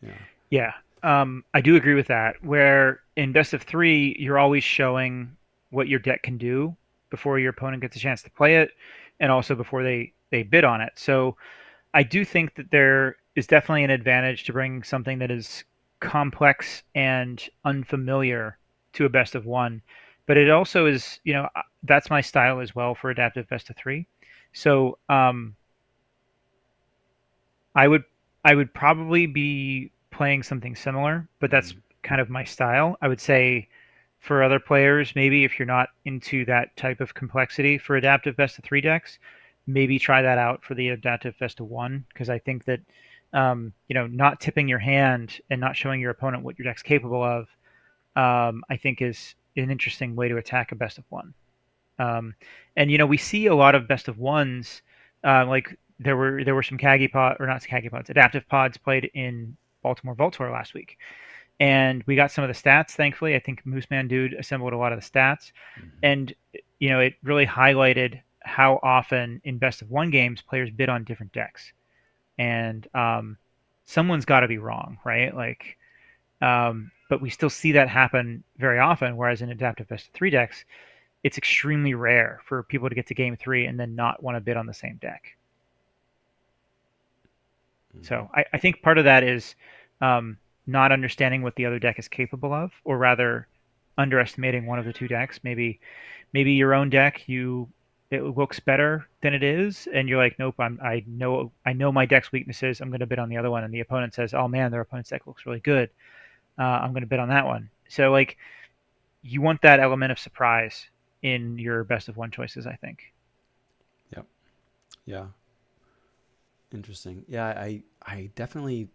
Yeah. Yeah, I do agree with that. Where in best of three, you're always showing what your deck can do before your opponent gets a chance to play it, and also before they bid on it. So I do think that there is definitely an advantage to bring something that is complex and unfamiliar to a best of one. But it also is, that's my style as well for adaptive best of three. So I would I would probably be playing something similar, but that's Mm. kind of my style. I would say for other players, maybe if you're not into that type of complexity for adaptive best of three decks, maybe try that out for the adaptive best of one, because I think that not tipping your hand and not showing your opponent what your deck's capable of, I think is an interesting way to attack a best of one. Um, and we see a lot of best of ones, like there were some Kagi pod or not Kagi pods, adaptive pods played in Baltimore Vault Tour last week, and we got some of the stats. Thankfully, I think Mooseman Dude assembled a lot of the stats, Hmm. and it really highlighted how often in best of one games players bid on different decks, and someone's got to be wrong, right? Like, but we still see that happen very often. Whereas in adaptive best of three decks, it's extremely rare for people to get to game three and then not want to bid on the same deck. Hmm. So I think part of that is um, not understanding what the other deck is capable of, or rather underestimating one of the two decks. Maybe your own deck it looks better than it is, and you're like, nope, I know my deck's weaknesses. I'm going to bid on the other one, and the opponent says, oh man, their opponent's deck looks really good. I'm going to bid on that one. So like you want that element of surprise in your best of one choices, I think. Yep. Yeah. Interesting. Yeah, I definitely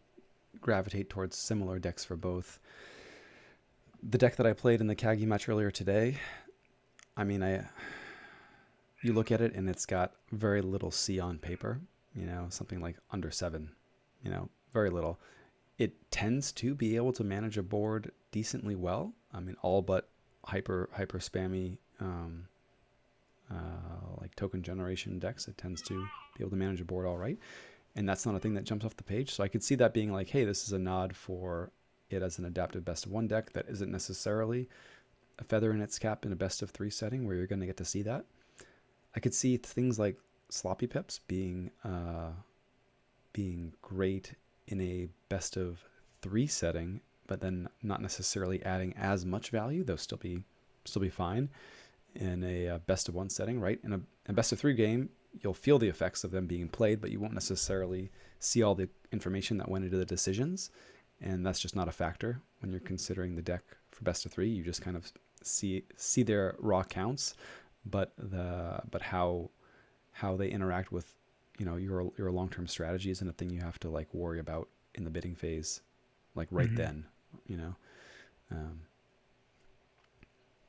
gravitate towards similar decks for both. The deck that I played in the Kagi match earlier today, I mean, I you look at it and it's got very little C on paper, something like under 7, very little. It tends to be able to manage a board decently well. I mean, all but hyper spammy like token generation decks, it tends to be able to manage a board all right. And that's not a thing that jumps off the page. So I could see that being like, hey, this is a nod for it as an adaptive best of one deck that isn't necessarily a feather in its cap in a best of 3 setting where you're going to get to see that. I could see things like sloppy pips being great in a best of 3 setting, but then not necessarily adding as much value. They'll still be fine in a best of 1 setting, right? In a best of 3 game, you'll feel the effects of them being played, but you won't necessarily see all the information that went into the decisions, and that's just not a factor when you're considering the deck for best of 3. You just kind of see their raw counts, but how they interact with your long-term strategy isn't a thing you have to like worry about in the bidding phase, like right Mm-hmm. then. you know um,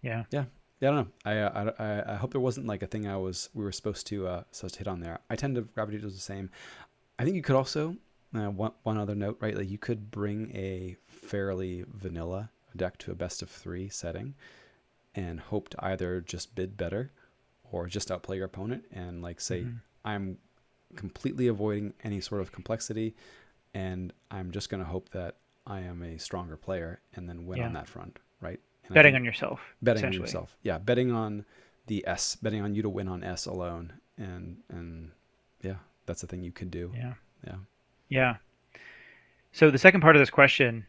Yeah. yeah. Yeah, I don't know. I hope there wasn't like a thing we were supposed to hit on there. I tend to gravitate towards the same. I think you could also one other note, right? Like you could bring a fairly vanilla deck to a best of 3 setting and hope to either just bid better or just outplay your opponent and like say, Mm-hmm. I'm completely avoiding any sort of complexity and I'm just going to hope that I am a stronger player and then win on Yeah. that front, right? And I Betting think on yourself, betting on essentially. yourself, yeah, betting on the S, betting on you to win on S alone, and yeah, that's the thing you could do. Yeah. Yeah. Yeah. So the second part of this question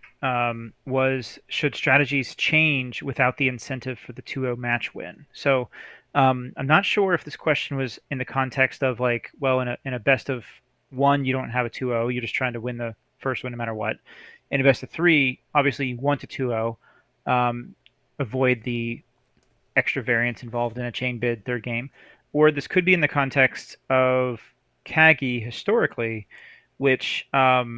was, should strategies change without the incentive for the 2-0 match win? So I'm not sure if this question was in the context of like, well, in a best of one, you don't have a 2-0. You're just trying to win the first one no matter what. In a best of three, obviously you want a 2-0, um, avoid the extra variance involved in a chain bid third game. Or this could be in the context of Kagi historically, which I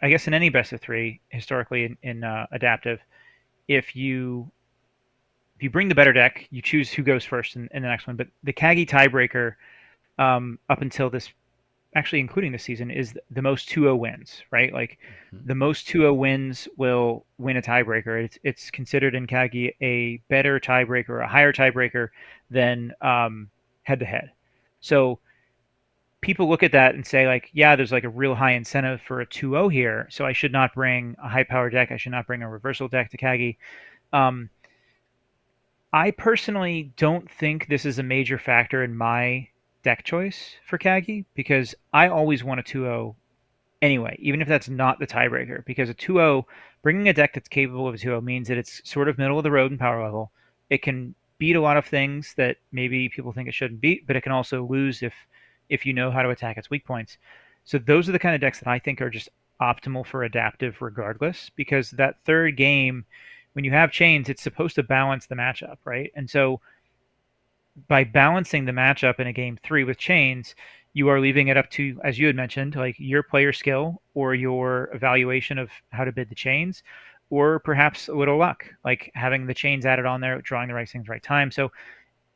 guess in any best of three historically in adaptive, if you if you bring the better deck, you choose who goes first in the next one. But the Kagi tiebreaker up until this, actually including this season, is the most 2-0 wins, right? Like Hmm. the most 2-0 wins will win a tiebreaker. It's considered in Kagi a better tiebreaker, a higher tiebreaker than head to head. So people look at that and say like, yeah, there's like a real high incentive for a 2-0 here, so I should not bring a high power deck. I should not bring a reversal deck to Kagi. Um, I personally don't think this is a major factor in my deck choice for Kagi because I always want a 2-0 anyway, even if that's not the tiebreaker, because a 2-0, bringing a deck that's capable of a 2-0 means that it's sort of middle of the road in power level. It can beat a lot of things that maybe people think it shouldn't beat, but it can also lose if you know how to attack its weak points. So those are the kind of decks that I think are just optimal for adaptive regardless, because that third game, when you have chains, it's supposed to balance the matchup, right? And so by balancing the matchup in a game three with chains, you are leaving it up to, as you had mentioned, like your player skill or your evaluation of how to bid the chains, or perhaps a little luck, like having the chains added on there, drawing the right things right time. So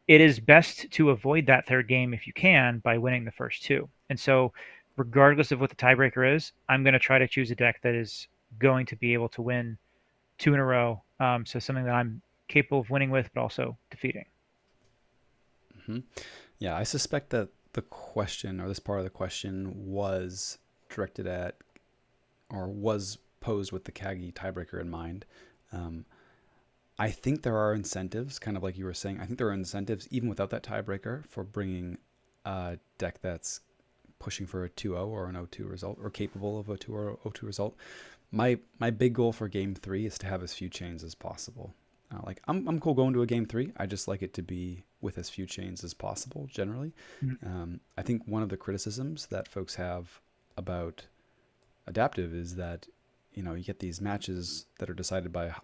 it is best to avoid that third game if you can by winning the first two. And so, regardless of what the tiebreaker is, I'm going to try to choose a deck that is going to be able to win two in a row. So something that I'm capable of winning with, but also defeating. Hmm. Yeah, I suspect that the question or this part of the question was directed at or was posed with the Kagi tiebreaker in mind. Um, I think there are incentives, kind of like you were saying. I think there are incentives, even without that tiebreaker, for bringing a deck that's pushing for a 2-0 or an 0-2 result, or capable of a 2 or 0-2 result. My big goal for game three is to have as few chains as possible. Like I'm cool going to a game three. I just like it to be with as few chains as possible. Generally, Mhm. I think one of the criticisms that folks have about adaptive is that you get these matches that are decided by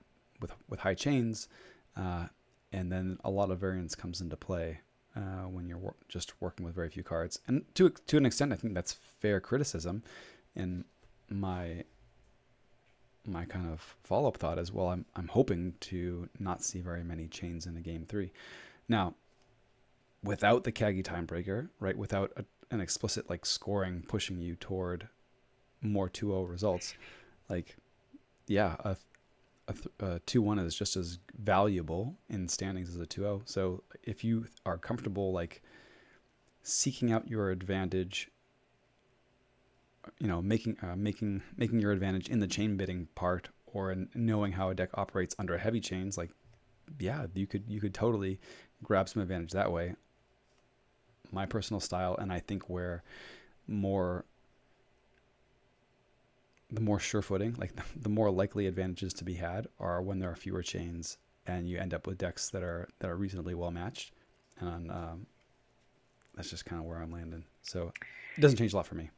with high chains, uh, and then a lot of variance comes into play when you're just working with very few cards. And to an extent, I think that's fair criticism. And my my kind of follow up thought is, well, I'm hoping to not see very many chains in a game three. Now, without the Kagi timebreaker, right? Without an explicit like scoring pushing you toward more 2-0 results, like yeah, a 2-1 is just as valuable in standings as a 2-0. So if you are comfortable like seeking out your advantage, making your advantage in the chain bidding part, or in knowing how a deck operates under heavy chains, like yeah, you could totally grab some advantage that way. My personal style, and I think where more the more sure footing, like the more likely advantages to be had are when there are fewer chains and you end up with decks that are reasonably well matched. And that's just kind of where I'm landing. So it doesn't change a lot for me.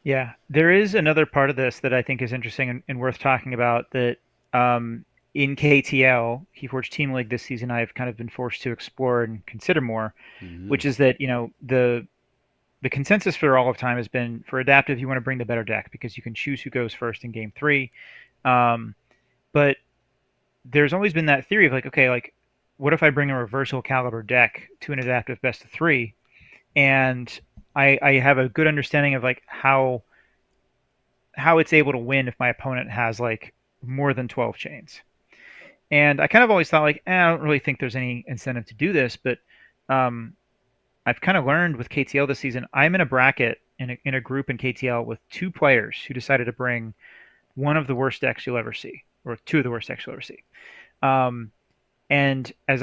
Yeah, there is another part of this that I think is interesting and worth talking about. That um, in KTL, Keyforge Team League this season, I've kind of been forced to explore and consider more, Mm-hmm. which is that the consensus for all of time has been for adaptive, you want to bring the better deck because you can choose who goes first in game three. Um, but there's always been that theory of like, okay, like what if I bring a reversal caliber deck to an adaptive best of three, and I have a good understanding of like how it's able to win if my opponent has like more than 12 chains. And I kind of always thought like, I don't really think there's any incentive to do this, but um, I've kind of learned with KTL this season. I'm in a bracket in a group in KTL with two players who decided to bring one of the worst decks you'll ever see, or two of the worst decks you'll ever see. Um, and I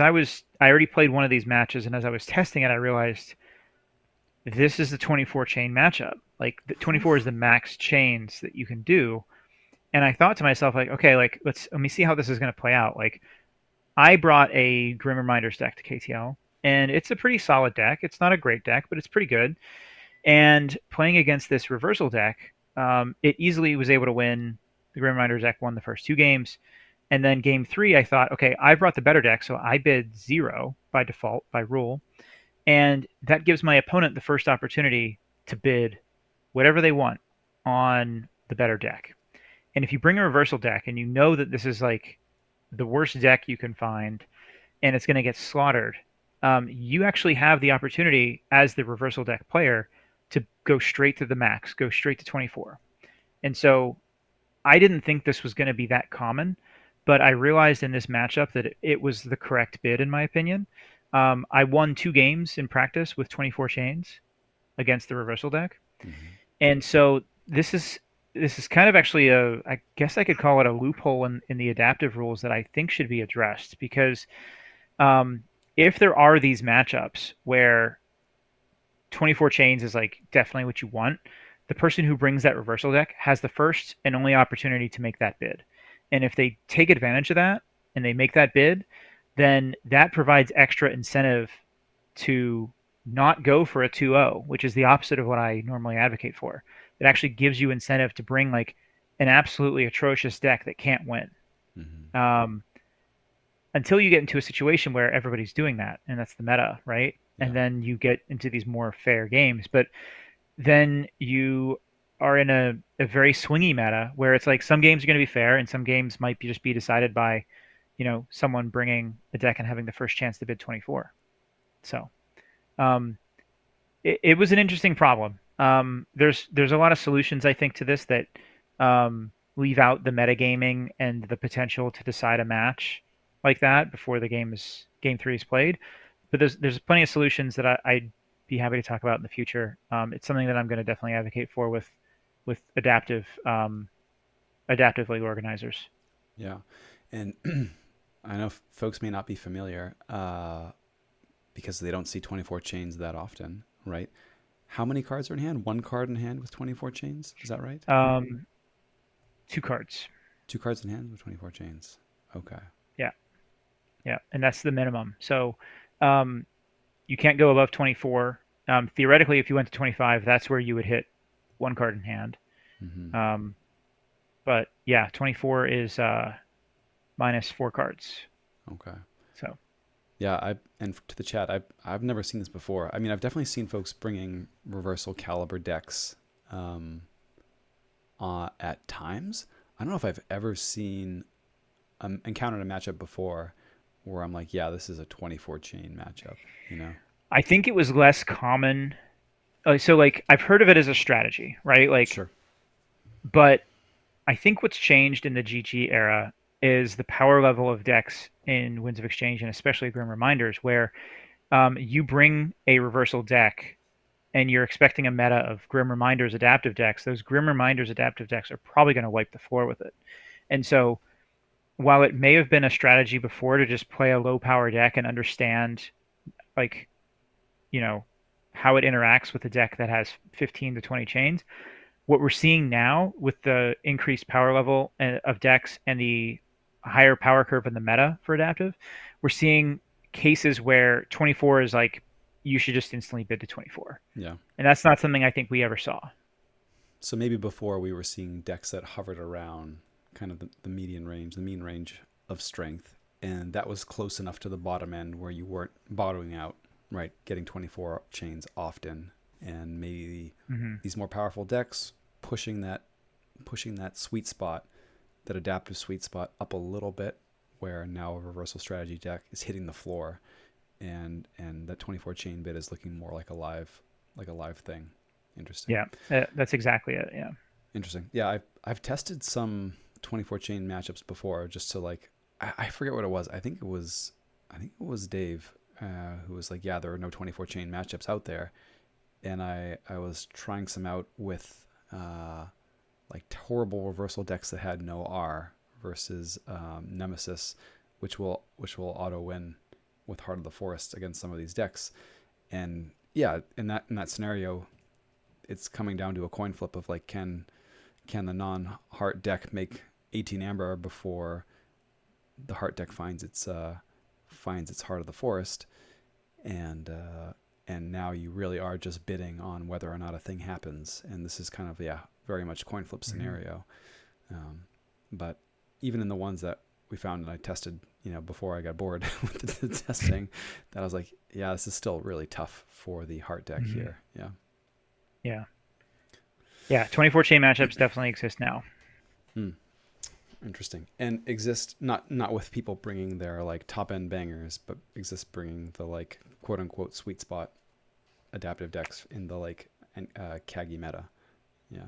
already played one of these matches, and as I was testing it, I realized this is the 24 chain matchup. Like the 24 is Oof. the max chains that you can do. And I thought to myself, like, okay, like let me see how this is going to play out. Like, I brought a Grim Reminders deck to KTL, and it's a pretty solid deck. It's not a great deck, but it's pretty good. And playing against this reversal deck, it easily was able to win. The Grim Reminders deck won the first two games. And then game three, I thought, okay, I brought the better deck, so I bid zero by default, by rule. And that gives my opponent the first opportunity to bid whatever they want on the better deck. And if you bring a reversal deck and you know that this is like the worst deck you can find and it's going to get slaughtered, you actually have the opportunity as the reversal deck player to go straight to the max, go straight to 24. And so I didn't think this was going to be that common, but I realized in this matchup that it was the correct bid, in my opinion. I won two games in practice with 24 chains against the reversal deck. Mm-hmm. And so this is kind of actually I guess I could call it a loophole in the adaptive rules that I think should be addressed because um, if there are these matchups where 24 chains is like definitely what you want, the person who brings that reversal deck has the first and only opportunity to make that bid. And if they take advantage of that and they make that bid, then that provides extra incentive to not go for a 2-0, which is the opposite of what I normally advocate for. It actually gives you incentive to bring like an absolutely atrocious deck that can't win. Mm-hmm. Um, until you get into a situation where everybody's doing that, and that's the meta, right? Yeah. And then you get into these more fair games. But then you are in a very swingy meta where it's like some games are going to be fair and some games might just be decided by, someone bringing a deck and having the first chance to bid 24. So um, it was an interesting problem. There's a lot of solutions I think to this that leave out the metagaming and the potential to decide a match like that before the game three is played. But there's plenty of solutions that I'd be happy to talk about in the future. It's something that I'm going to definitely advocate for with adaptive league organizers. Yeah. And I know folks may not be familiar because they don't see 24 chains that often, right? How many cards are in hand? One card in hand with 24 chains? Is that right? Um, Two cards. Two cards in hand with 24 chains. Okay. Yeah, yeah, and that's the minimum. So um, you can't go above 24. Theoretically, if you went to 25, that's where you would hit one card in hand. Hmm. Um, but yeah, 24 is minus four cards. Okay. So Yeah, and to the chat, I've never seen this before. I mean, I've definitely seen folks bringing reversal caliber decks um, at times. I don't know if I've ever seen encountered a matchup before where I'm like, yeah, this is a 24 chain matchup. You know? I think it was less common. So like I've heard of it as a strategy, right? Like, Sure. but I think what's changed in the GG era is the power level of decks in Winds of Exchange and especially Grim Reminders, where you bring a reversal deck and you're expecting a meta of Grim Reminders adaptive decks. Those Grim Reminders adaptive decks are probably going to wipe the floor with it. And so while it may have been a strategy before to just play a low power deck and understand like, you know, how it interacts with a deck that has 15 to 20 chains, what we're seeing now with the increased power level of decks and the higher power curve in the meta for adaptive, we're seeing cases where 24 is like you should just instantly bid to 24. Yeah. And that's not something I think we ever saw. So maybe before we were seeing decks that hovered around kind of the median range, the mean range of strength, and that was close enough to the bottom end where you weren't bottoming out, right? Getting 24 chains often, and maybe Mm-hmm. these more powerful decks pushing that sweet spot, that adaptive sweet spot up a little bit, where now a reversal strategy deck is hitting the floor, and that 24 chain bid is looking more like a live thing. Interesting. Yeah, that's exactly it. Yeah. Interesting. Yeah, I've tested some 24 chain matchups before just to like I forget what it was. I think it was Dave who was like, yeah, there are no 24 chain matchups out there, and I was trying some out with like horrible reversal decks that had no R versus Nemesis, which will auto win with Heart of the Forest against some of these decks, and yeah, in that scenario, it's coming down to a coin flip of like can the non-heart deck make 18 amber before the heart deck finds its Heart of the Forest, and now you really are just bidding on whether or not a thing happens, and this is kind of very much coin flip Mm-hmm. scenario. But even in the ones that we found and I tested, before I got bored with the testing, that I was like, yeah, this is still really tough for the heart deck Mm-hmm. here. Yeah. Yeah. Yeah. 24 chain matchups definitely exist now. Hmm. Interesting. And exist not with people bringing their like top end bangers, but exist bringing the like quote unquote sweet spot adaptive decks in the like Kagi meta. Yeah.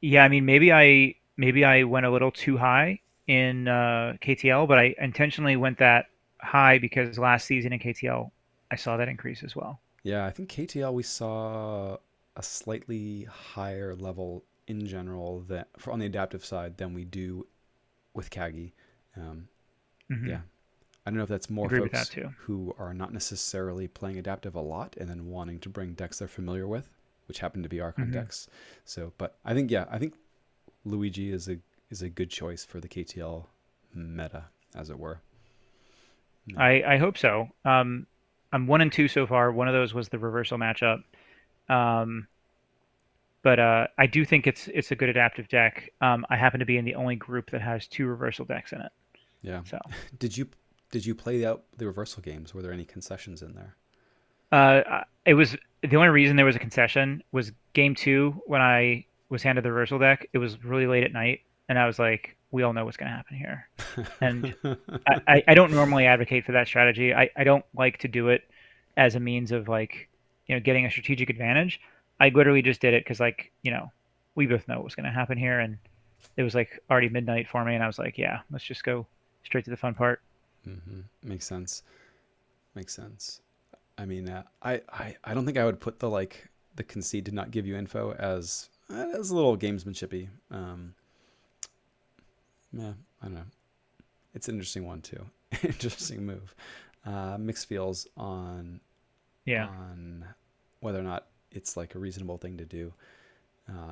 Yeah. I mean, maybe I went a little too high in KTL, but I intentionally went that high because last season in KTL I saw that increase as well. Yeah, I think KTL we saw a slightly higher level in general that for on the adaptive side than we do with Kagi. Um, Hmm. yeah, I don't know if that's more Agree with that folks too. who are not necessarily playing adaptive a lot and then wanting to bring decks they're familiar with, which happen to be Archon Hmm. decks. So, but I think Luigi is a good choice for the KTL meta, as it were. Yeah. I hope so. I'm 1-2 so far. One of those was the reversal matchup. Um, but I do think it's a good adaptive deck. I happen to be in the only group that has two reversal decks in it. Yeah. So Did you did you play out the reversal games? Were there any concessions in there? it was the only reason there was a concession was game two when I was handed the reversal deck. It was really late at night, and I was like, we all know what's going to happen here. And I don't normally advocate for that strategy. I don't like to do it as a means of like, getting a strategic advantage. I literally just did it because, like, we both know what was going to happen here, and it was like already midnight for me, and I was like, yeah, let's just go straight to the fun part. Makes sense. Makes sense. I mean, I don't think I would put the concede to not give you info as a little gamesmanshipy. Yeah, I don't know. It's an interesting one too. Interesting move. Mixed feels Yeah. on whether or not it's like a reasonable thing to do.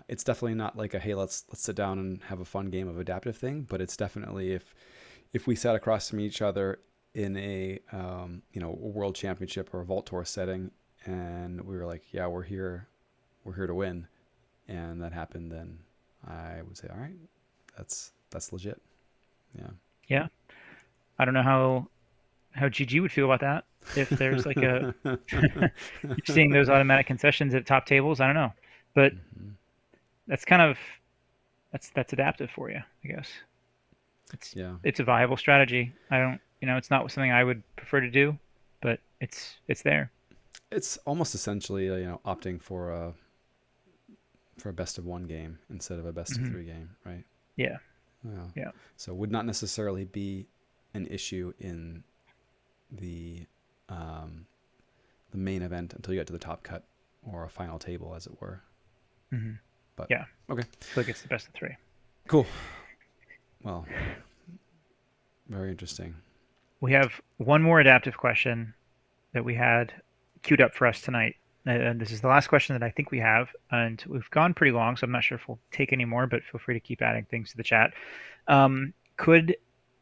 It's definitely not like a hey, let's sit down and have a fun game of adaptive thing, but it's definitely if we sat across from each other in a a world championship or a vault tour setting, and we were like, yeah, we're here to win, and that happened, then I would say, all right, that's legit. Yeah. Yeah. I don't know how GG would feel about that if there's like a you're seeing those automatic concessions at top tables. I don't know, but Hmm. that's kind of that's adaptive for you, I guess. It's Yeah. it's a viable strategy. I don't, it's not something I would prefer to do, but it's there. It's almost essentially opting for a best of one game instead of a best of Hmm. three game, right? Yeah. Yeah. Yeah. So would not necessarily be an issue in the um, the main event until you get to the top cut or a final table, as it were. Hmm. But Yeah. okay, So it gets the best of three. cool. Well, very interesting. We have one more adaptive question that we had queued up for us tonight. And this is the last question that I think we have. And we've gone pretty long, so I'm not sure if we'll take any more, but feel free to keep adding things to the chat. Could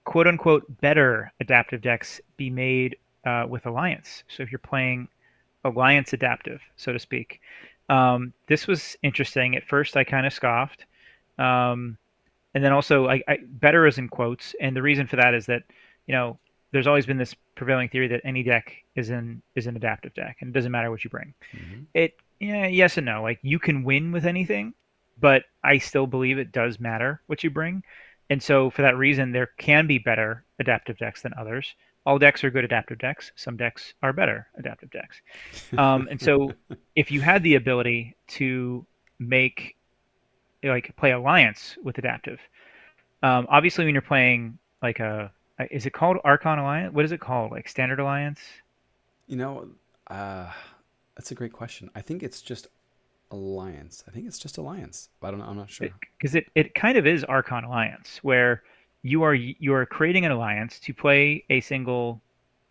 quote unquote better adaptive decks be made with Alliance? So if you're playing Alliance adaptive, so to speak. This was interesting. At first, I kind of scoffed. Um, and then also better is in quotes, and the reason for that is that you know there's always been this prevailing theory that any deck is an adaptive deck, and it doesn't matter what you bring. Mm-hmm. It Yeah, yes and no. Like you can win with anything, but I still believe it does matter what you bring, and so for that reason, there can be better adaptive decks than others. All decks are good adaptive decks. Some decks are better adaptive decks, and so if you had the ability to make like play alliance with adaptive. Obviously, when you're playing like is it called Archon Alliance? What is it called? Like Standard Alliance? you know, uh, that's a great question. I think it's just alliance. I think it's just alliance. But I don't know. I'm not sure. Because it kind of is Archon Alliance, where you are creating an alliance to play a single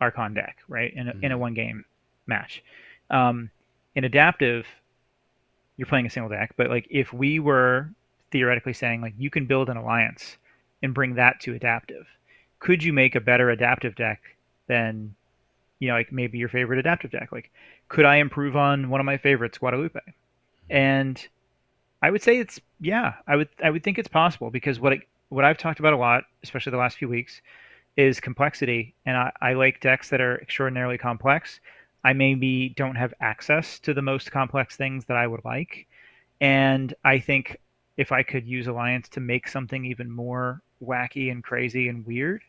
Archon deck, right? In a Mm-hmm. one game match. Um, in adaptive, you're playing a single deck, but like if we were theoretically saying like you can build an alliance and bring that to adaptive, could you make a better adaptive deck than like maybe your favorite adaptive deck? Like, could I improve on one of my favorites, Guadalupe? And I would say it's yeah, I would think it's possible because what I've talked about a lot, especially the last few weeks, is complexity, and I like decks that are extraordinarily complex. I maybe don't have access to the most complex things that I would like, and I think if I could use Alliance to make something even more wacky and crazy and weird,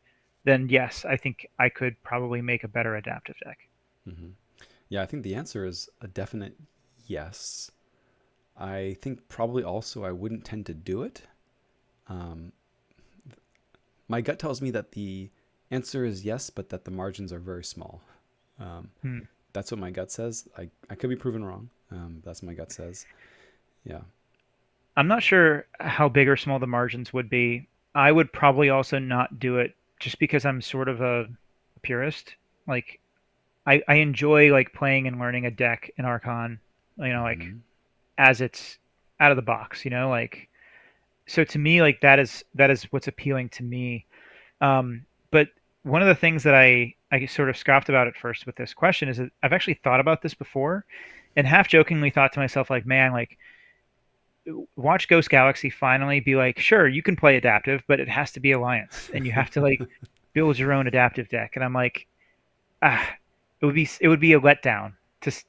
then yes, I think I could probably make a better adaptive deck. Mm-hmm. Yeah, I think the answer is a definite yes. I think probably also I wouldn't tend to do it. Um, my gut tells me that the answer is yes, but that the margins are very small. Um, Hmm. that's what my gut says. I could be proven wrong. That's what my gut says. Yeah. I'm not sure how big or small the margins would be. I would probably also not do it just because I'm sort of a purist. Like I enjoy like playing and learning a deck in Archon, like Mm-hmm. as it's out of the box, like so to me like that is what's appealing to me. But one of the things that I sort of scoffed about at first with this question is that I've actually thought about this before and half jokingly thought to myself like, man, like watch Ghost Galaxy finally be like, sure, you can play adaptive, but it has to be Alliance, and you have to like build your own adaptive deck. And I'm like, ah, it would be a letdown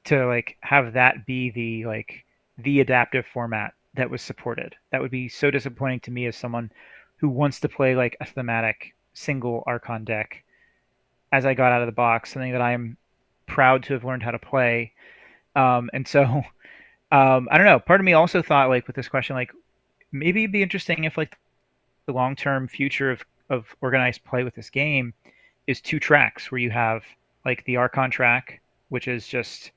to like have that be the adaptive format that was supported. That would be so disappointing to me as someone who wants to play like a thematic single Archon deck as I got out of the box, something that I'm proud to have learned how to play. And so I don't know. Part of me also thought like with this question, like maybe it'd be interesting if like the long term future of organized play with this game is two tracks where you have like the Archon track, which is just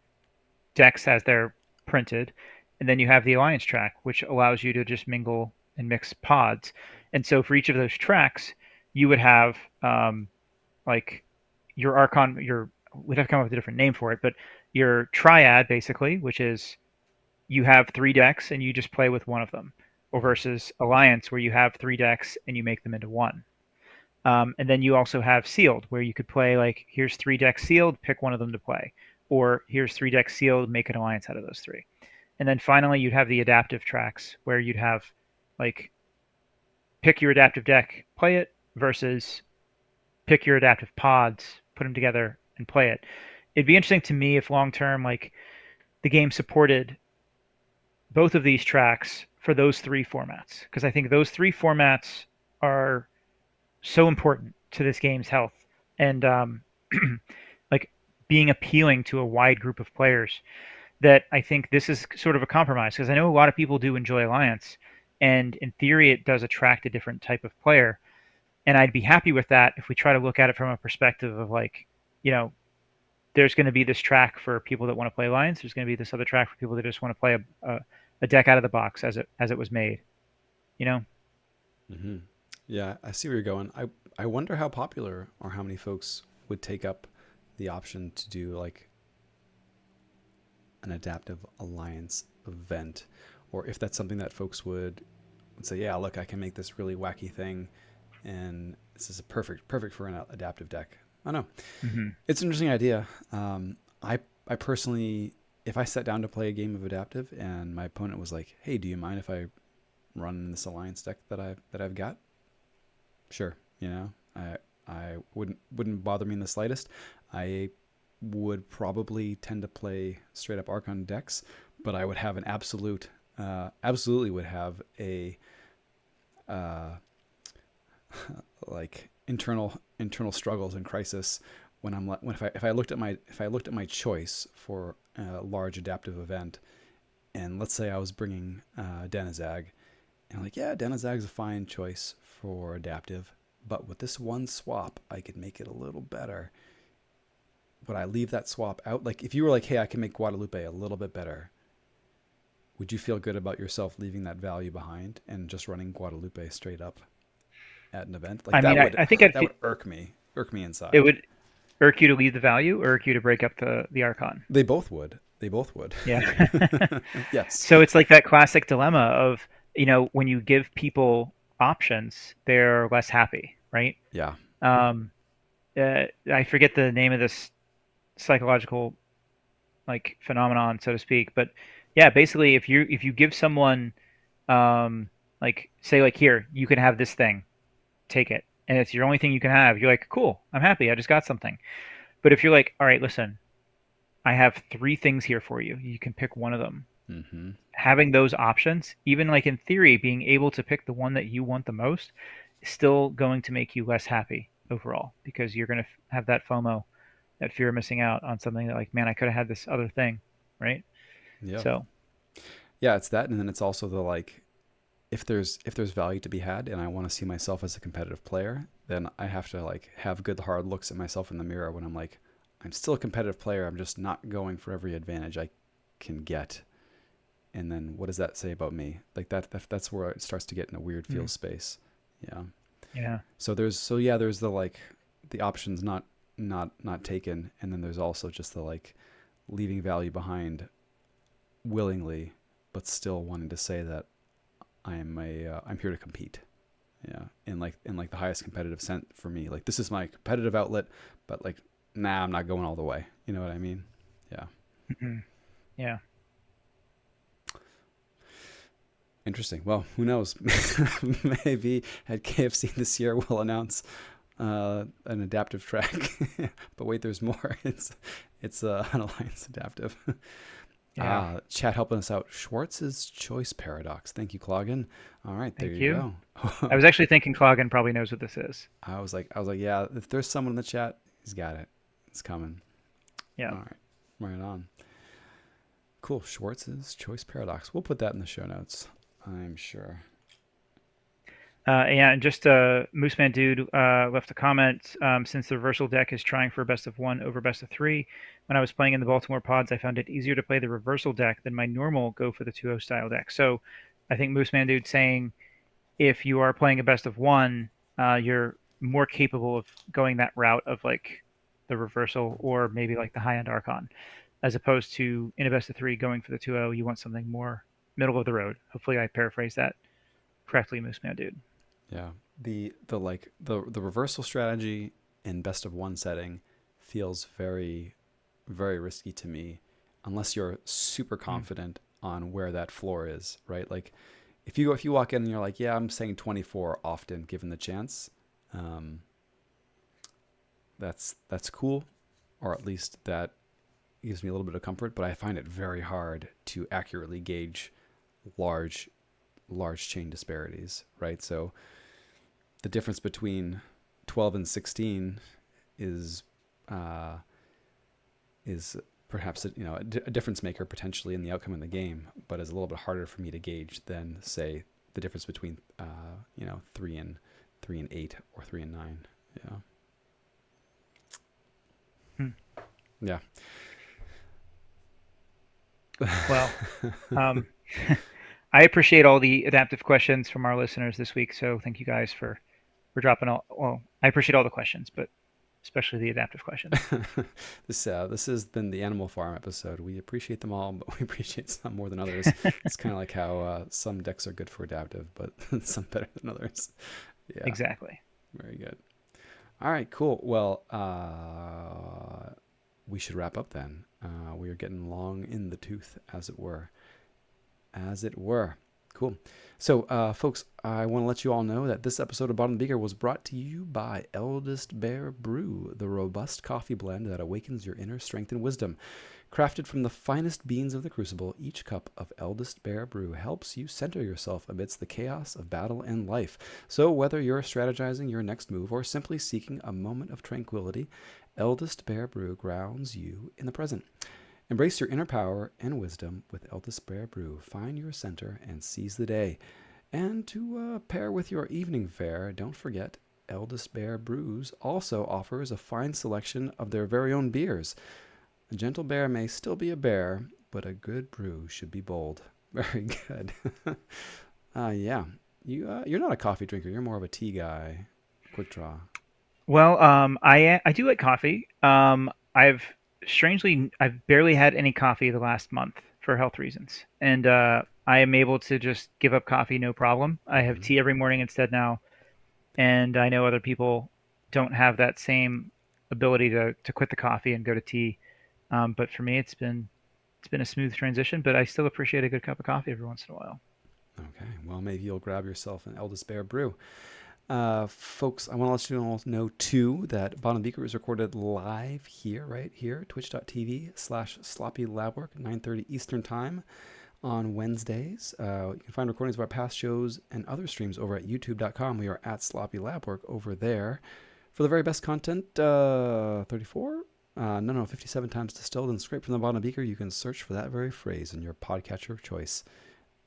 decks as they're printed, and then you have the Alliance track, which allows you to just mingle and mix pods. And so for each of those tracks, you would have like your Archon, your we'd have to come up with a different name for it, but your triad basically, which is you have three decks and you just play with one of them, or versus Alliance where you have three decks and you make them into one. And then you also have sealed, where you could play like here's three decks sealed, pick one of them to play, or here's three decks sealed, make an alliance out of those three. And then finally, you'd have the adaptive tracks, where you'd have like pick your adaptive deck, play it, versus pick your adaptive pods, put them together, and play it. It'd be interesting to me if long term, like the game supported both of these tracks for those three formats, because I think those three formats are so important to this game's health and like being appealing to a wide group of players that I think this is sort of a compromise because I know a lot of people do enjoy Alliance and in theory it does attract a different type of player and I'd be happy with that if we try to look at it from a perspective of like you know there's going to be this track for people that want to play Alliance, there's going to be this other track for people that just want to play a deck out of the box as it was made, you know. Hmm. Yeah, I see where you're going. I wonder how popular or how many folks would take up the option to do like an adaptive alliance event, or if that's something that folks would say, yeah, look, I can make this really wacky thing, and this is a perfect for an adaptive deck. I don't know. Mm-hmm. It's an interesting idea. I personally, if I sat down to play a game of adaptive and my opponent was like, "Hey, do you mind if I run this alliance deck that I've got?" Sure, I wouldn't bother me in the slightest. I would probably tend to play straight up Archon decks, but I would have an absolutely would have a uh, like internal struggles and crisis when if I looked at my choice for a large adaptive event, and let's say I was bringing Denizag, and like, yeah, Denizag's a fine choice for adaptive, but with this one swap, I could make it a little better. Would I leave that swap out? Like, if you were like, hey, I can make Guadalupe a little bit better, would you feel good about yourself leaving that value behind and just running Guadalupe straight up at an event? Like I mean, I think that would irk me it inside. would irk you to leave the value, or irk you to break up the Archon. They both would. They both would. Yeah. Yes. So it's like that classic dilemma of, when you give people options, they're less happy, right? Yeah. Um, I forget the name of this psychological like phenomenon, so to speak, but yeah, basically, if you give someone, like say like here, you can have this thing, take it, and it's your only thing you can have, you're like, cool, I'm happy, I just got something. But if you're like, all right, listen, I have three things here for you. You can pick one of them. Mm-hmm. Having those options, even like in theory, being able to pick the one that you want the most, is still going to make you less happy overall because you're going to have that FOMO, that fear of missing out on something that, like, man, I could have had this other thing, right? Yeah. So, Yeah, it's that, and then it's also the like, if there's value to be had, and I want to see myself as a competitive player, then I have to like have good hard looks at myself in the mirror when I'm like, I'm still a competitive player. I'm just not going for every advantage I can get. And then what does that say about me? Like that's where it starts to get in a weird feel mm, space. Yeah. yeah. There's the like the options not taken, and then there's also just the like leaving value behind willingly, but still wanting to say that I'm here to compete. Yeah, in like the highest competitive sense for me. Like, this is my competitive outlet, but like, nah, I'm not going all the way. You know what I mean? Yeah. Mhm. Yeah. Interesting. Well, who knows? Maybe at KFC this year we'll announce an adaptive track. But wait, there's more. It's an alliance adaptive. Yeah. Chat helping us out. Schwartz's choice paradox. Thank you, Cloggin. All right, there Thank you you. go. I was actually thinking Cloggin probably knows what this is. I was like, yeah. If there's someone in the chat, he's got it. It's coming. Yeah. All right, right on. Cool. Schwartz's Choice Paradox. We'll put that in the show notes, I'm sure. Yeah, and just Mooseman Dude left a comment. Since the reversal deck is trying for a best of one over best of three, when I was playing in the Baltimore pods, I found it easier to play the reversal deck than my normal go for the 2-0 style deck. So I think Mooseman Dude saying if you are playing a best of one, you're more capable of going that route of like the reversal or maybe like the high end Archon, as opposed to in a best of three going for the 2-0, you want something more middle of the road. Hopefully, I paraphrase that correctly, Mooseman Dude. Yeah. The reversal strategy in best of one setting feels very very risky to me unless you're super Mm. confident on where that floor is, right? Like if you walk in and you're like, yeah, I'm saying 24 often given the chance, um, that's cool, or at least that gives me a little bit of comfort. But I find it very hard to accurately gauge large large chain disparities, right? So the difference between 12 and 16 is uh, is perhaps a difference maker potentially in the outcome in the game, but is a little bit harder for me to gauge than say the difference between 3 and 8 or 3 and 9. Hmm. Yeah, Well, um, I appreciate all the adaptive questions from our listeners this week. So thank you guys for dropping all. Well, I appreciate all the questions, but especially the adaptive questions. yeah. This has been the Animal Farm episode. We appreciate them all, but we appreciate some more than others. It's kind of like how some decks are good for adaptive, but some better than others. Yeah, Exactly. very good. All right, cool. Well, we should wrap up then. We are getting long in the tooth, as it were. As it were. Cool. So, folks, I want to let you all know that this episode of Bottom of the Beaker was brought to you by Eldest Bear Brew, the robust coffee blend that awakens your inner strength and wisdom. Crafted from the finest beans of the crucible, each cup of Eldest Bear Brew helps you center yourself amidst the chaos of battle and life. So, whether you're strategizing your next move or simply seeking a moment of tranquility, Eldest Bear Brew grounds you in the present. Embrace your inner power and wisdom with Eldest Bear Brew. Find your center and seize the day. And to pair with your evening fare, don't forget Eldest Bear Brews also offers a fine selection of their very own beers. A gentle bear may still be a bear, but a good brew should be bold. Very good. Yeah. You're not a coffee drinker. You're more of a tea guy. Quick draw. Well, I do like coffee. I've barely had any coffee the last month for health reasons, and I am able to just give up coffee no problem. I have Mm-hmm. tea every morning instead now, and I know other people don't have that same ability to quit the coffee and go to tea. But for me, it's been a smooth transition. But I still appreciate a good cup of coffee every once in a while. Okay. Well, maybe you'll grab yourself an Eldest Bear Brew. Folks, I want to let you all know too that Bottom Beaker is recorded live here, right here, twitch.tv/sloppylabwork, 9:30 Eastern Time on Wednesdays. You can find recordings of our past shows and other streams over at youtube.com. We are at Sloppy Labwork over there. For the very best content, 34? No, 57 times distilled and scraped from the bottom of the beaker. You can search for that very phrase in your podcatcher of choice.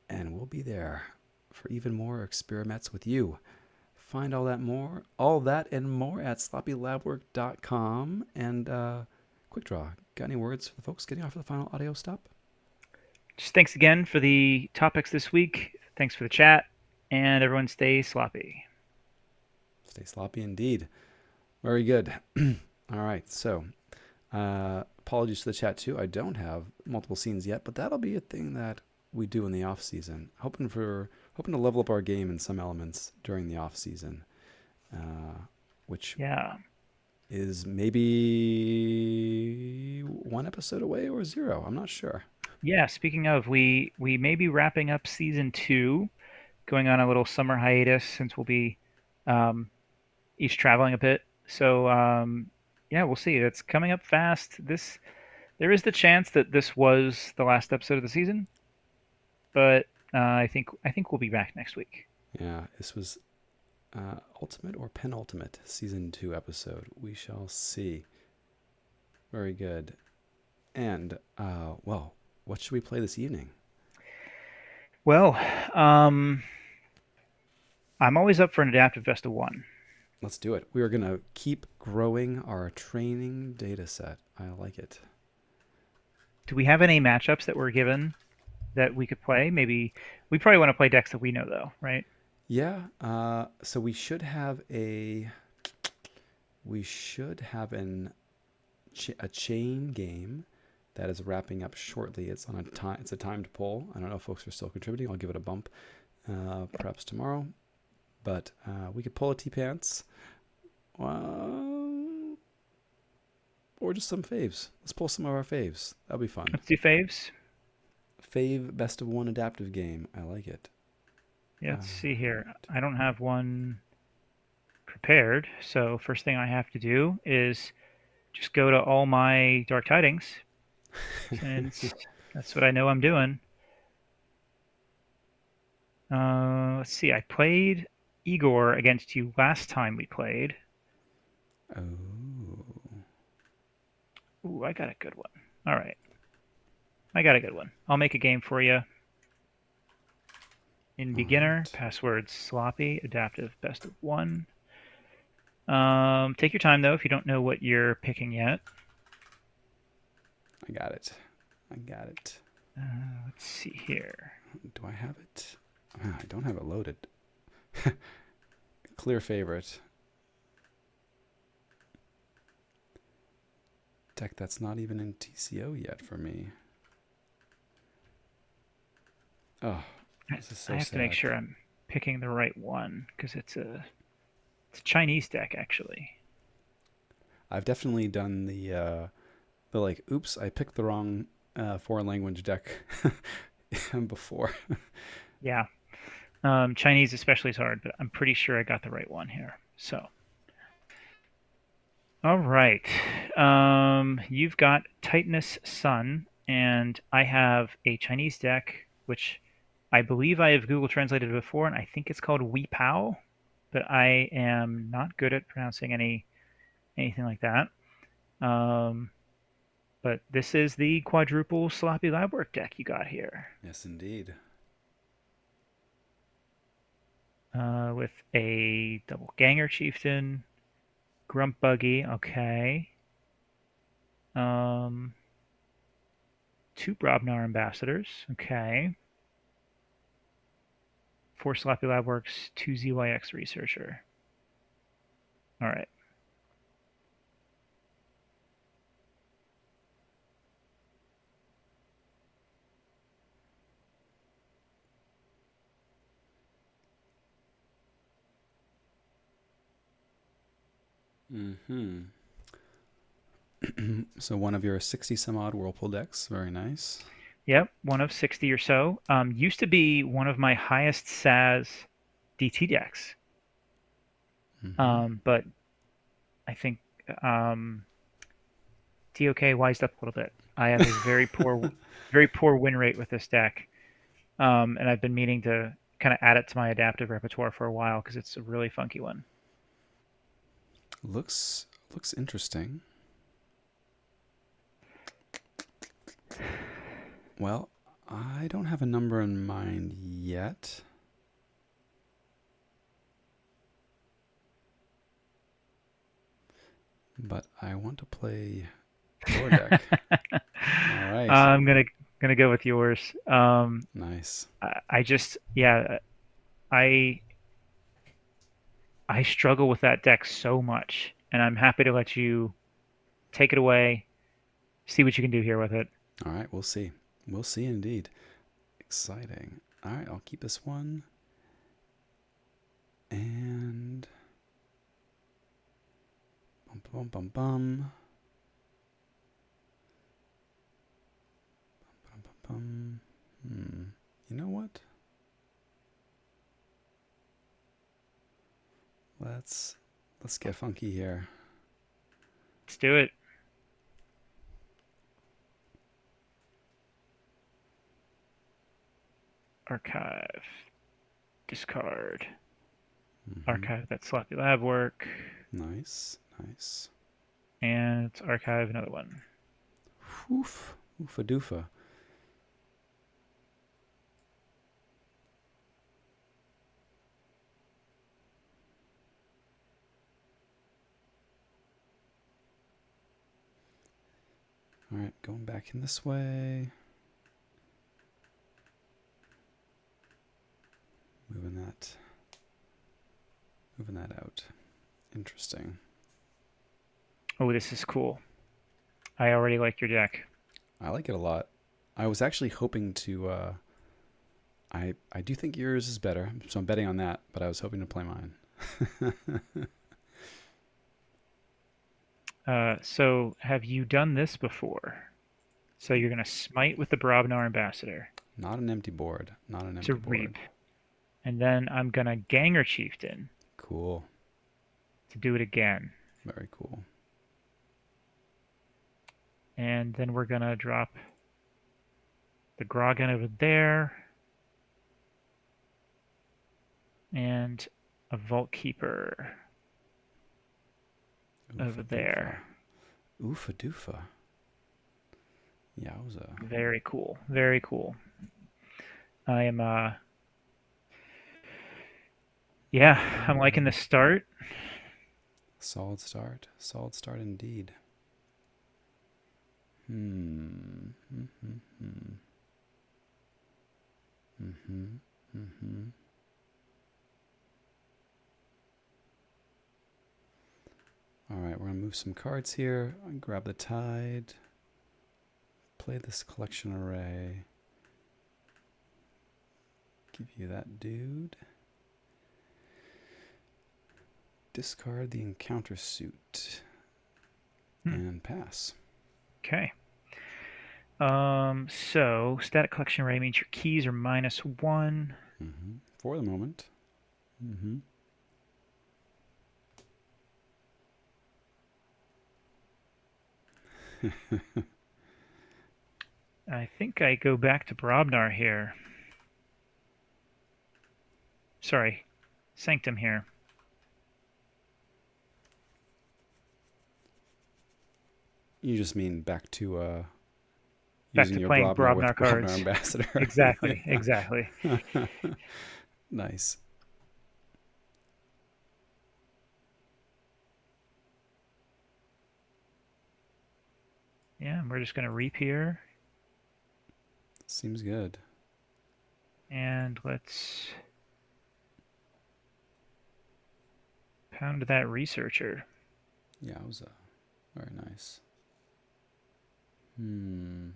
And we'll be there for even more Experimettes with you. Find all that and more at sloppylabwork.com. And quick draw. Got any words for the folks getting off for the final audio stop? Just thanks again for the topics this week. Thanks for the chat, and everyone stay sloppy. Stay sloppy indeed. Very good. All right. So, apologies to the chat too. I don't have multiple scenes yet, but that'll be a thing that we do in the off season. Hoping to level up our game in some elements during the off season, which Yeah. is maybe one episode away or zero. I'm not sure. Yeah, speaking of, we may be wrapping up season 2, going on a little summer hiatus since we'll be um, each traveling a bit. So yeah, we'll see. It's coming up fast. There is the chance that this was the last episode of the season, but I think we'll be back next week. Yeah, this was ultimate or penultimate season 2 episode. We shall see. Very good. And well, What should we play this evening? Well, um, I'm always up for an adaptive best of one. Let's do it. We are going to keep growing our training data set. I like it. Do we have any matchups that we're given that we could play? Maybe we probably want to play decks that we know, though, right? Yeah, so we should have a chain game that is wrapping up shortly. It's on a time. It's a timed poll. I don't know if folks are still contributing. I'll give it a bump, perhaps tomorrow. But we could pull a T pants, uh, or just some faves. Let's pull some of our faves. That'll be fun. Let's do faves. Fave best of one adaptive game. I like it. Yeah, let's see here. Right. I don't have one prepared, so first thing I have to do is just go to all my Dark Tidings, since that's what I know I'm doing. Let's see. I played Igor against you last time we played. Oh. Ooh, I got a good one. All right. I got a good one. I'll make a game for you. In All beginner, right. password sloppy, adaptive, best of one. Take your time though if you don't know what you're picking yet. I got it. I got it. Let's see here. Do I have it? I don't have it loaded. Clear favorite. Deck that's not even in TCO yet for me. Oh, this is I so have to make sad. sure I'm picking the right one because it's a Chinese deck actually. I've definitely done the like, oops, I picked the wrong foreign language deck before. Yeah. Chinese especially is hard, but I'm pretty sure I got the right one here. So, all right. You've got Titanus Sun, and I have a Chinese deck, which I believe I have Google translated before, and I think it's called Wee Pao, but I am not good at pronouncing anything like that. Um, but this is the quadruple sloppy lab work deck you got here, Yes, indeed. with a double Ganger Chieftain, Grump Buggy, okay. Um, two Brobnar Ambassadors, okay. Four Sloppy Lab Works, two ZYX Researcher. All right. Mm-hmm. So one of your 60 some odd Whirlpool decks. Very nice. Yep, one of 60 or so. Used to be one of my highest SAS DT decks, Mm-hmm. but I think um, TOK wised up a little bit. I have a very poor win rate with this deck, and I've been meaning to kind of add it to my adaptive repertoire for a while because it's a really funky one. Looks interesting. Well, I don't have a number in mind yet. But I want to play your deck. All right. I'm gonna go with yours. Nice. I just yeah I I struggle with that deck so much, and I'm happy to let you take it away, see what you can do here with it. All right, we'll see. We'll see indeed. Exciting. All right, I'll keep this one. And bum bum bum bum. Bum bum bum. You know what? Let's get funky here. Let's do it. Archive, discard, Mm-hmm. archive that sloppy lab work, Nice, nice. and let's archive another one. Oof, oofa doofa. All right, going back in this way. Moving that out. Interesting. Oh, this is cool. I already like your deck. I like it a lot. I was actually hoping to. I do think yours is better, so I'm betting on that. But I was hoping to play mine. So have you done this before? So you're going to smite with the Brobnar Ambassador Not an empty board. Not an to empty board. reap. And then I'm going to Ganger Chieftain Cool. to do it again. Very cool. And then we're going to drop the Grogan over there. And a Vault Keeper over there. Oofa doofa. Yowza. Very cool. Very cool. I am, yeah, I'm liking the start. Solid start. Solid start indeed. Hmm. Mm-hmm. Mm-hmm. Mm-hmm. All right, we're gonna move some cards here. Grab the tide. Play this collection array. Give you that dude. Discard the encounter suit. And pass. Okay. So static collection array means your keys are -1. Mm-hmm. For the moment. Mm-hmm. I think I go back to Brobnar here. Sorry, Sanctum here. You just mean back to Back using to your playing Brobnar with Brobnar Brobnar cards. Ambassador. Exactly, exactly. Nice. Yeah, we're just going to reap here. Seems good. And let's pound that researcher. Yowza. Very nice. Hmm.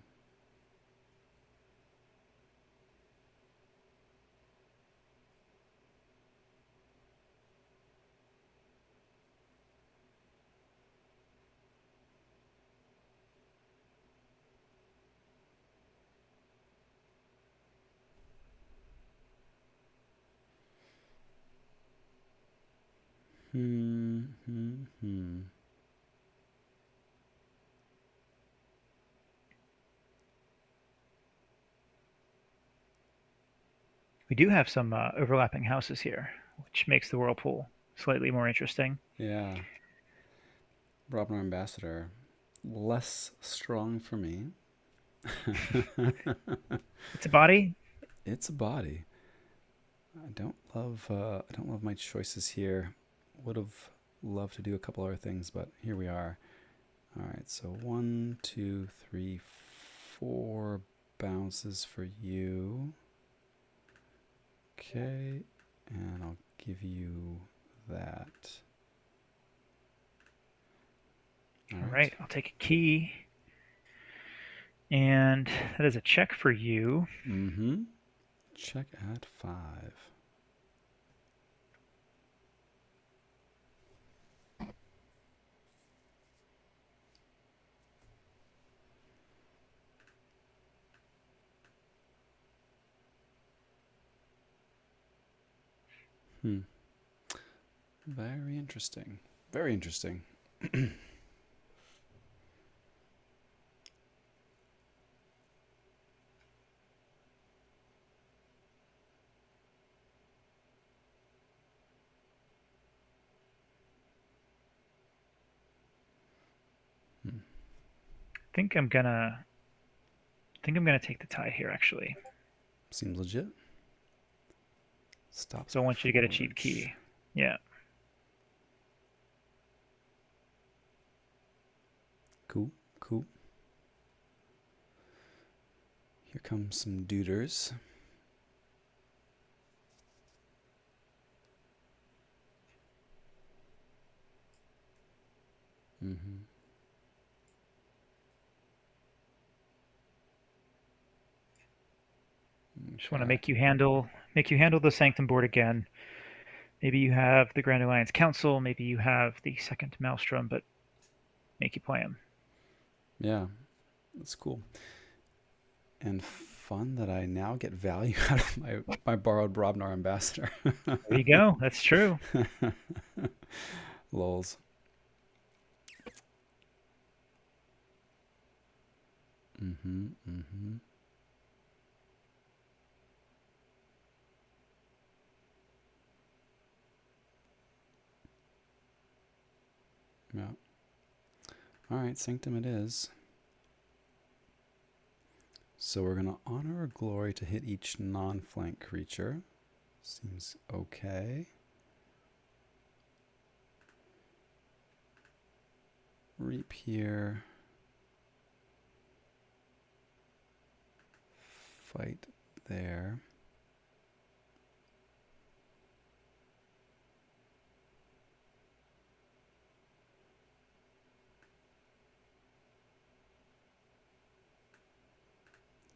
We do have some overlapping houses here, which makes the whirlpool slightly more interesting. Yeah. Brobnar Ambassador. Less strong for me. It's a body. It's a body. I don't love my choices here. Would have loved to do a couple other things, but here we are. All right, so 1, 2, 3, 4 bounces for you. Okay, and I'll give you that. All right, I'll take a key. And that is a check for you. Mm-hmm. Check at 5. Very interesting. Very interesting. think I'm gonna take the tide here actually. Seems legit. Stops. So I want you to get a cheap key. Yeah. Cool. Cool. Here comes some duders. Mm-hmm. Just want to Okay. make you handle the Sanctum board again. Maybe you have the Grand Alliance Council, maybe you have the second Maelstrom, but make you play them. Yeah, that's cool. And fun that I now get value out of my borrowed Brobnar ambassador. There you go. That's true. Lols. Mm-hmm. Mm-hmm. Yeah. All right, Sanctum it is. So we're going to honor a glory to hit each non-flank creature. Seems okay. Reap here. Fight there.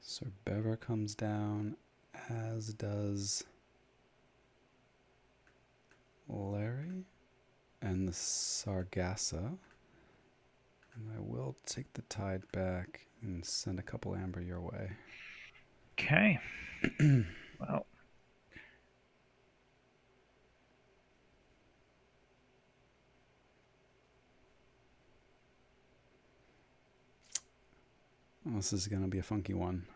Sir Bever comes down, as does Larry and the Sargassa. And I will take the tide back and send a couple amber your way. Okay. Well, This is going to be a funky one.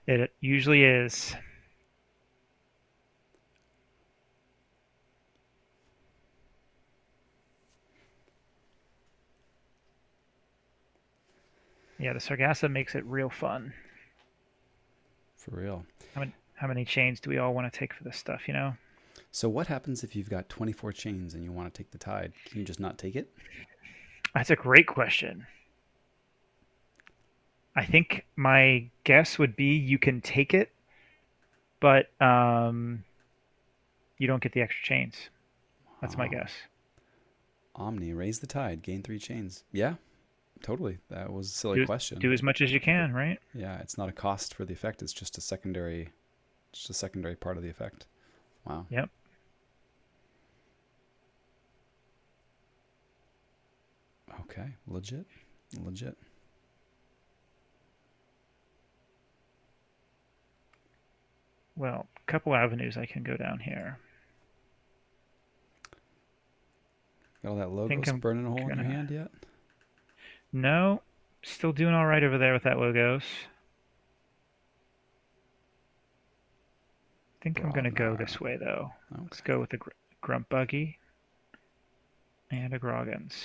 it usually is. Yeah, the Sargassa makes it real fun. For real. How many chains do we all want to take for this stuff, you know? So what happens if you've got 24 chains and you want to take the tide? Can you just not take it? That's a great question. I think my guess would be you can take it, but you don't get the extra chains. That's my Wow. guess. Omni, raise the tide, gain 3 chains. Yeah, totally. That was a silly Do question. do as much as you can, right? Yeah, it's not a cost for the effect. It's just a secondary part of the effect. Wow. Yep. Okay, legit. Legit. Well, a couple avenues I can go down here. Got all that I think logos I'm burning a hole in your gonna. hand yet? No, still doing all right over there with that Logos. I think I'm gonna go Brobnar. this way though. Let's Okay. go with the Grump Buggy and a Groggins.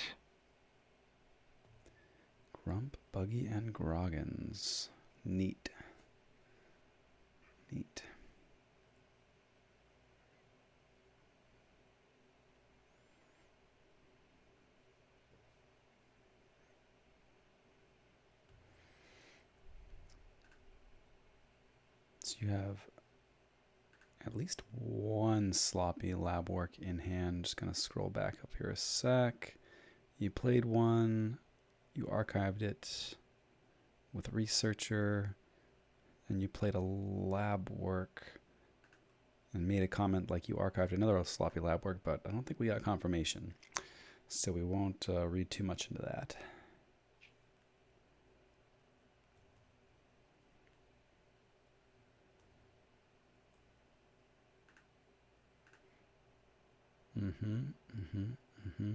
Grump, Buggy, and Groggins. Neat. Neat. So you have at least one sloppy lab work in hand. Just going to scroll back up here a sec. You played one, you archived it with Researcher, and you played a lab work and made a comment like you archived another sloppy lab work, but I don't think we got confirmation. So we won't read too much into that. Mm-hmm. Mm-hmm. Mm-hmm.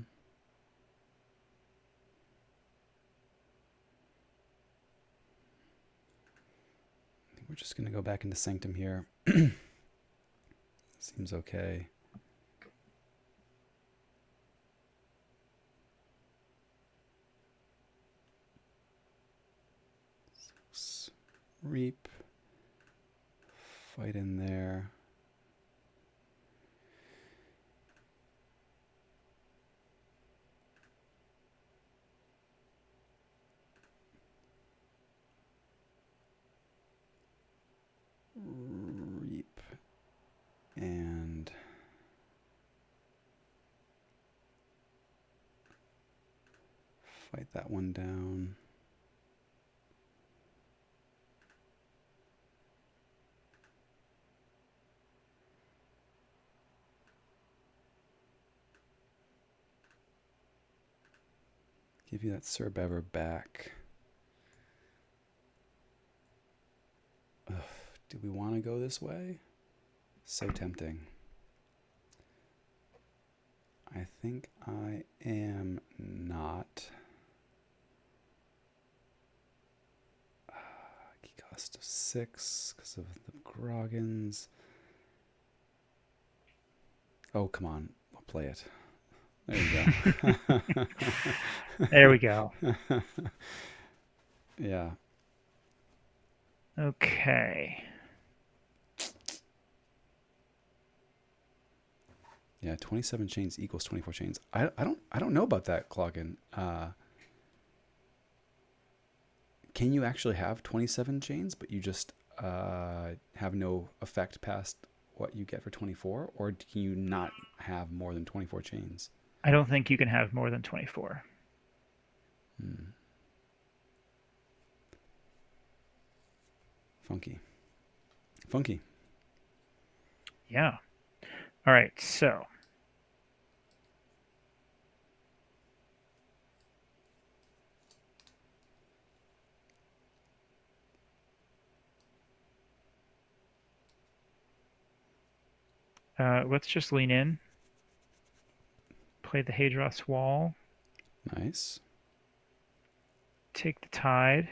I think we're just going to go back into Sanctum here. Seems okay. Reap. Fight in there. Reap. And fight that one down. Give you that Sir Bever back. Ugh, do we want to go this way? So tempting. I think I am not. Key cost of 6 because of the Groggins. Oh, come on. I'll play it. There you go. There we go. Yeah. Okay. Yeah, 27 chains equals 24 chains. I don't know about that, Cloggin. Can you actually have 27 chains, but you just have no effect past what you get for 24? Or can you not have more than 24 chains? I don't think you can have more than 24. Funky. Funky. Yeah. All right, so let's just lean in. Play the Hadros Wall. Nice. Take the Tide.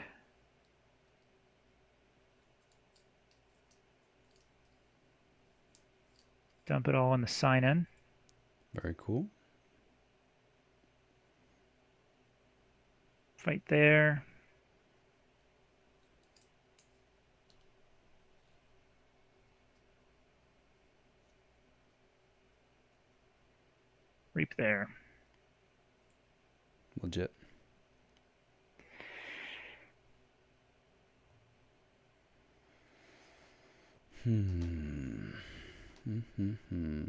Dump it all in the sign-in. Very cool. Fight there. Reap there. Legit. Hmm. Mm-hmm.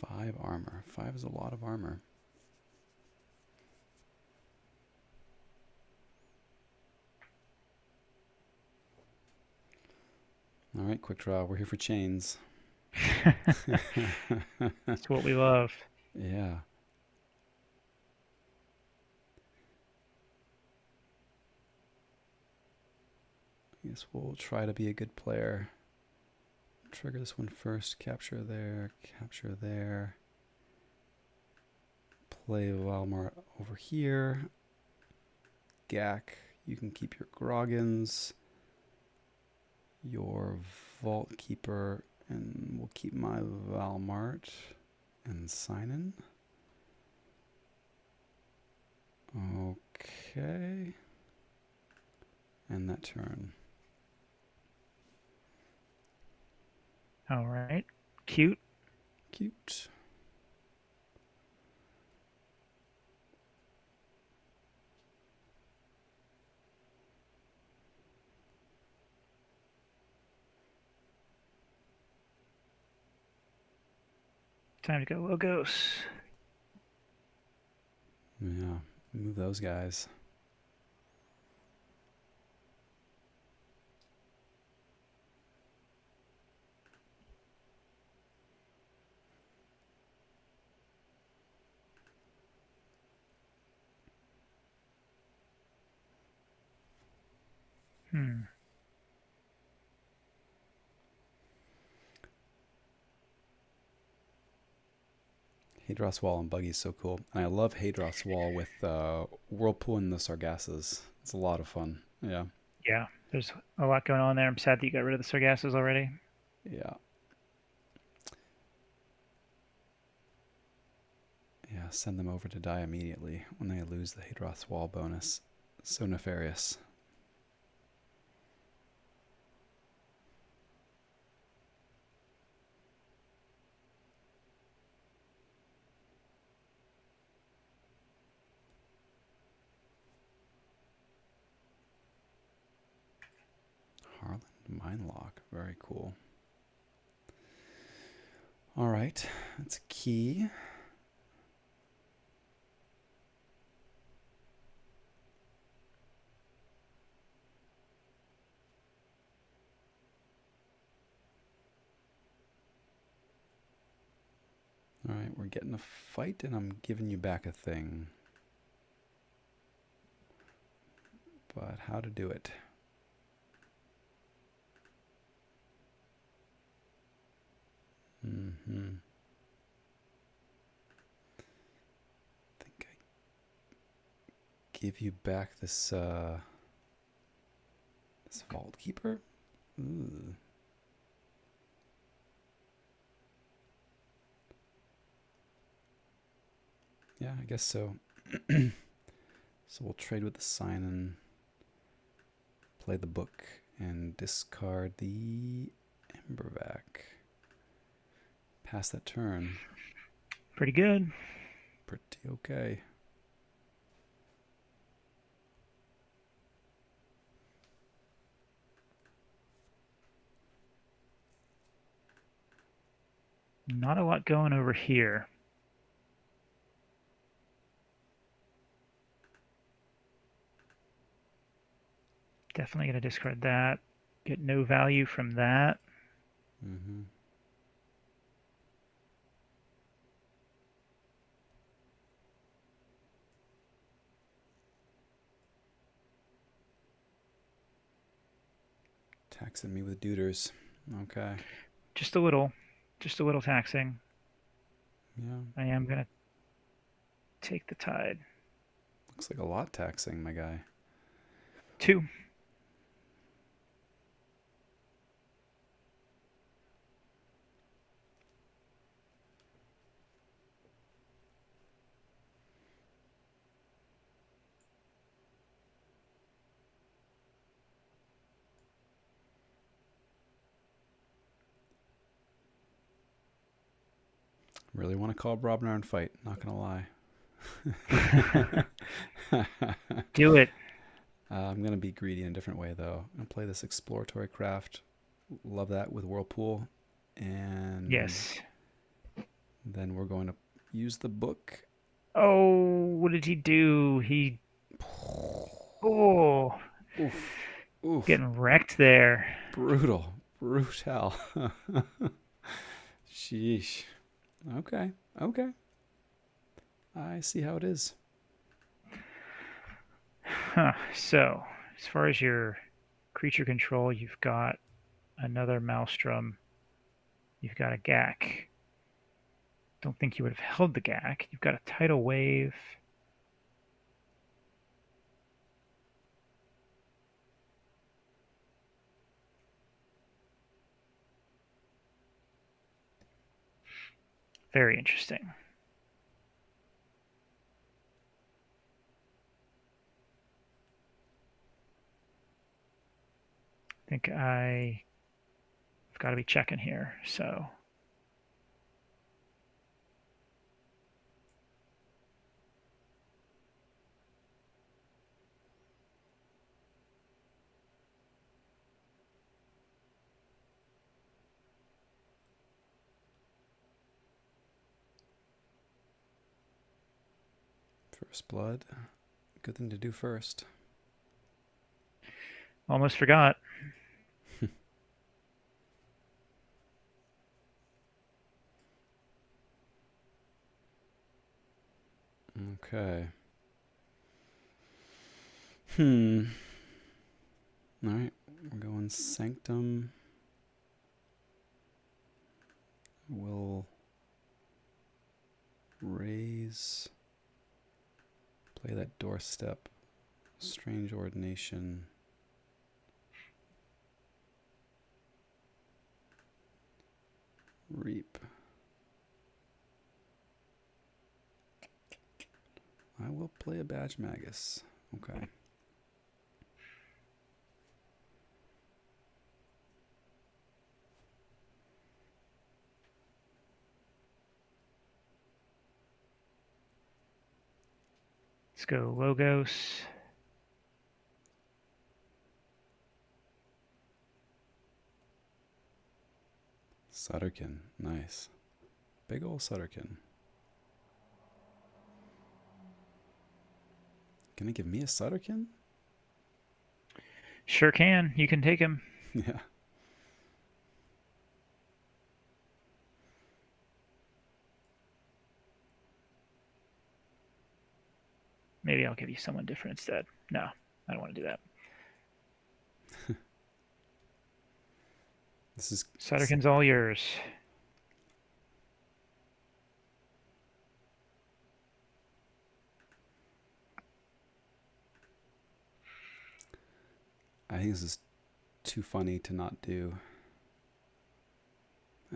5 armor. 5 is a lot of armor. All right, quick draw. We're here for chains. That's what we love. Yeah. I guess we'll try to be a good player. Trigger this one first. Capture there. Capture there. Play Valmar over here. Gak, you can keep your Groggins. Your Vault Keeper, and we'll keep my Valmart and Sign-In. Okay. And that turn. All right. Cute. Cute. Time to go Logos. Yeah, move those guys. Hadros Wall and Buggy is so cool. And I love Hadros Wall with Whirlpool and the Sargasses. It's a lot of fun. Yeah. Yeah, there's a lot going on there. I'm sad that you got rid of the Sargasses already. Yeah. Yeah, send them over to die immediately when they lose the Hadros Wall bonus. So nefarious. Mine lock. Very cool. All right. That's a key. All right, we're getting a fight, and I'm giving you back a thing. But how to do it? Mm-hmm. I think I give you back this this Vault Keeper. Ooh. Yeah, I guess so. So we'll trade with the sign and play the book and discard the Embervac. Pass that turn. Pretty good. Pretty okay. Not a lot going over here. Definitely going to discard that. Get no value from that. Mm-hmm. Taxing me with duders. Okay. Just a little taxing. Yeah. I am going to take the tide. Looks like a lot taxing, my guy. 2. Really want to call Brobnar and fight, not gonna lie. Do it. I'm gonna be greedy in a different way though. I'm gonna play this exploratory craft. Love that with Whirlpool. And Yes. then we're going to use the book. Oh, what did he do? Oh, Oof. Oof. getting wrecked there. Brutal. Brutal. Sheesh. Okay. Okay. I see how it is. Huh. So, as far as your creature control, you've got another Maelstrom. You've got a GAC. Don't think you would have held the GAC. You've got a tidal wave. Very interesting. I think I've got to be checking here. So, First blood. Good thing to do first. almost forgot. Okay. All right. We're going Sanctum. We'll raise. Play that doorstep. Strange Ordination. Reap. I will play a Badge Magus. Okay. Let's go Logos. Sutterkin. Nice. Big ol' Sutterkin. Gonna give me a Sutterkin? Sure can. You can take him. Yeah. Maybe I'll give you someone different instead. No, I don't want to do that. This is... Sutterkin's all yours. I think this is too funny to not do.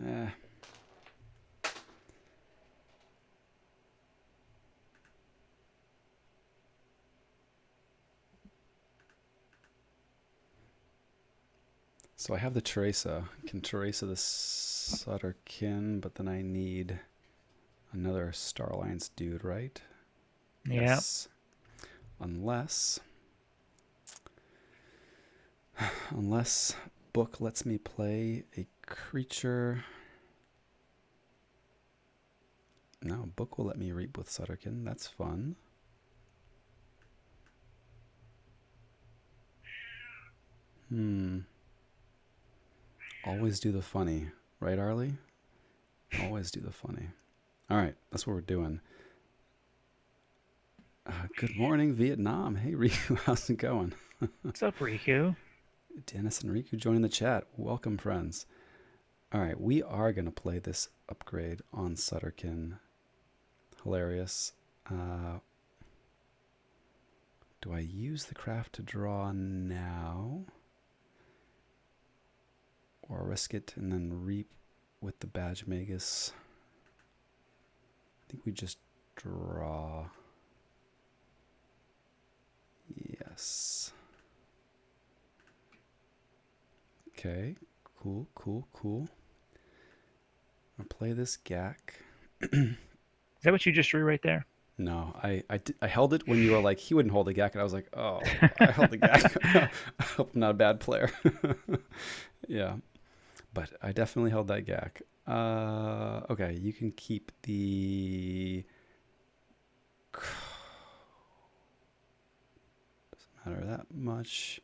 Eh. So I have the Teresa. I can Teresa the Sutterkin, but then I need another Star Alliance dude, right? Yeah. Yes. Unless book lets me play a creature. No, book will let me reap with Sutterkin. That's fun. Always do the funny, right, Arlie? Always do the funny. All right, that's what we're doing. Good morning, Vietnam. Hey, Riku, how's it going? What's up, Riku? Dennis and Riku joining the chat. Welcome, friends. All right, we are going to play this upgrade on Sutterkin. Hilarious. Do I use the craft to draw now? Or risk it and then reap with the Badge Magus? I think we just draw. Yes. Okay. Cool, cool, cool. I'll play this Gak. Is that what you just drew right there? No, I held it when you were like, he wouldn't hold the Gak, and I was like, oh, I held the Gak. I hope I'm not a bad player. Yeah, but I definitely held that Gak. Okay, you can keep the... Doesn't matter that much.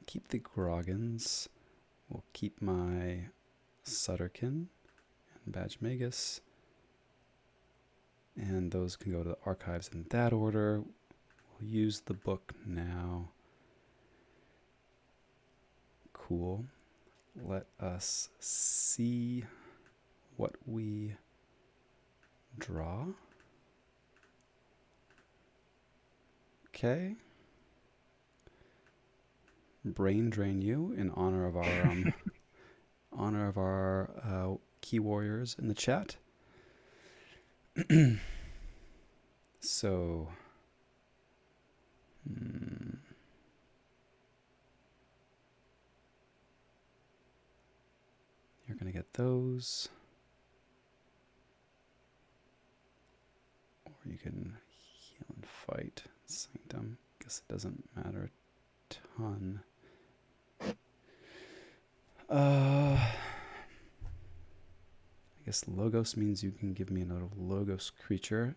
Keep the Groggins. We'll keep my Sutterkin and Badge Magus. And those can go to the archives in that order. We'll use the book now. Cool. Let us see what we draw. Okay. Brain drain you in honor of our key warriors in the chat. So, you're going to get those. Or you can heal and fight. Sanctum. Guess it doesn't matter a ton. I guess Logos means you can give me another Logos creature,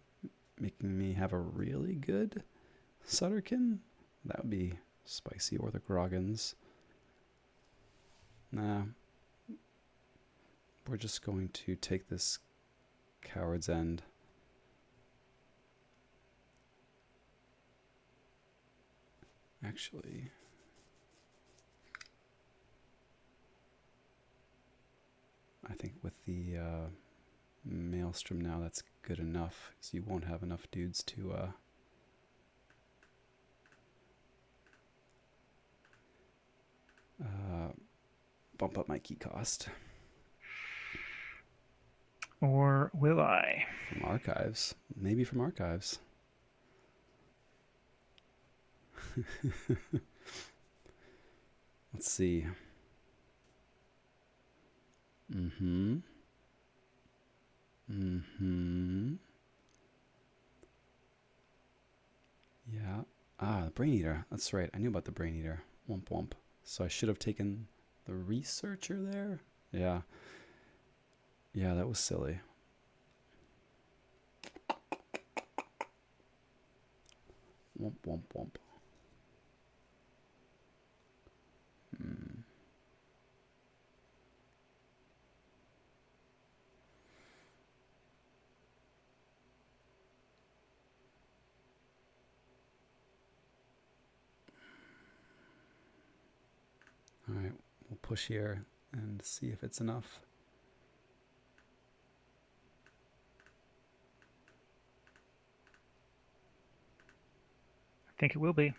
making me have a really good Sutterkin. That would be spicy. Or the Groggins. Nah. We're just going to take this Coward's End. Actually... I think with the Maelstrom now, that's good enough, because you won't have enough dudes to bump up my key cost. Or will I? From archives. Maybe from archives. Let's see. Yeah. The Brain Eater. That's right. I knew about the Brain Eater. Womp womp. So I should have taken the Researcher there. Yeah. Yeah, that was silly. Womp womp womp. Hmm. All right, we'll push here and see if it's enough. I think it will be.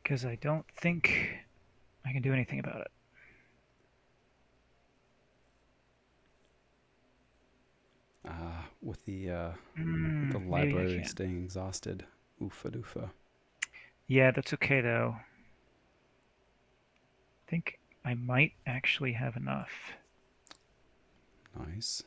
Because I don't think I can do anything about it. With the Maybe I library can. staying exhausted. Oofa doofa. Yeah, that's okay though. I think I might actually have enough. Nice.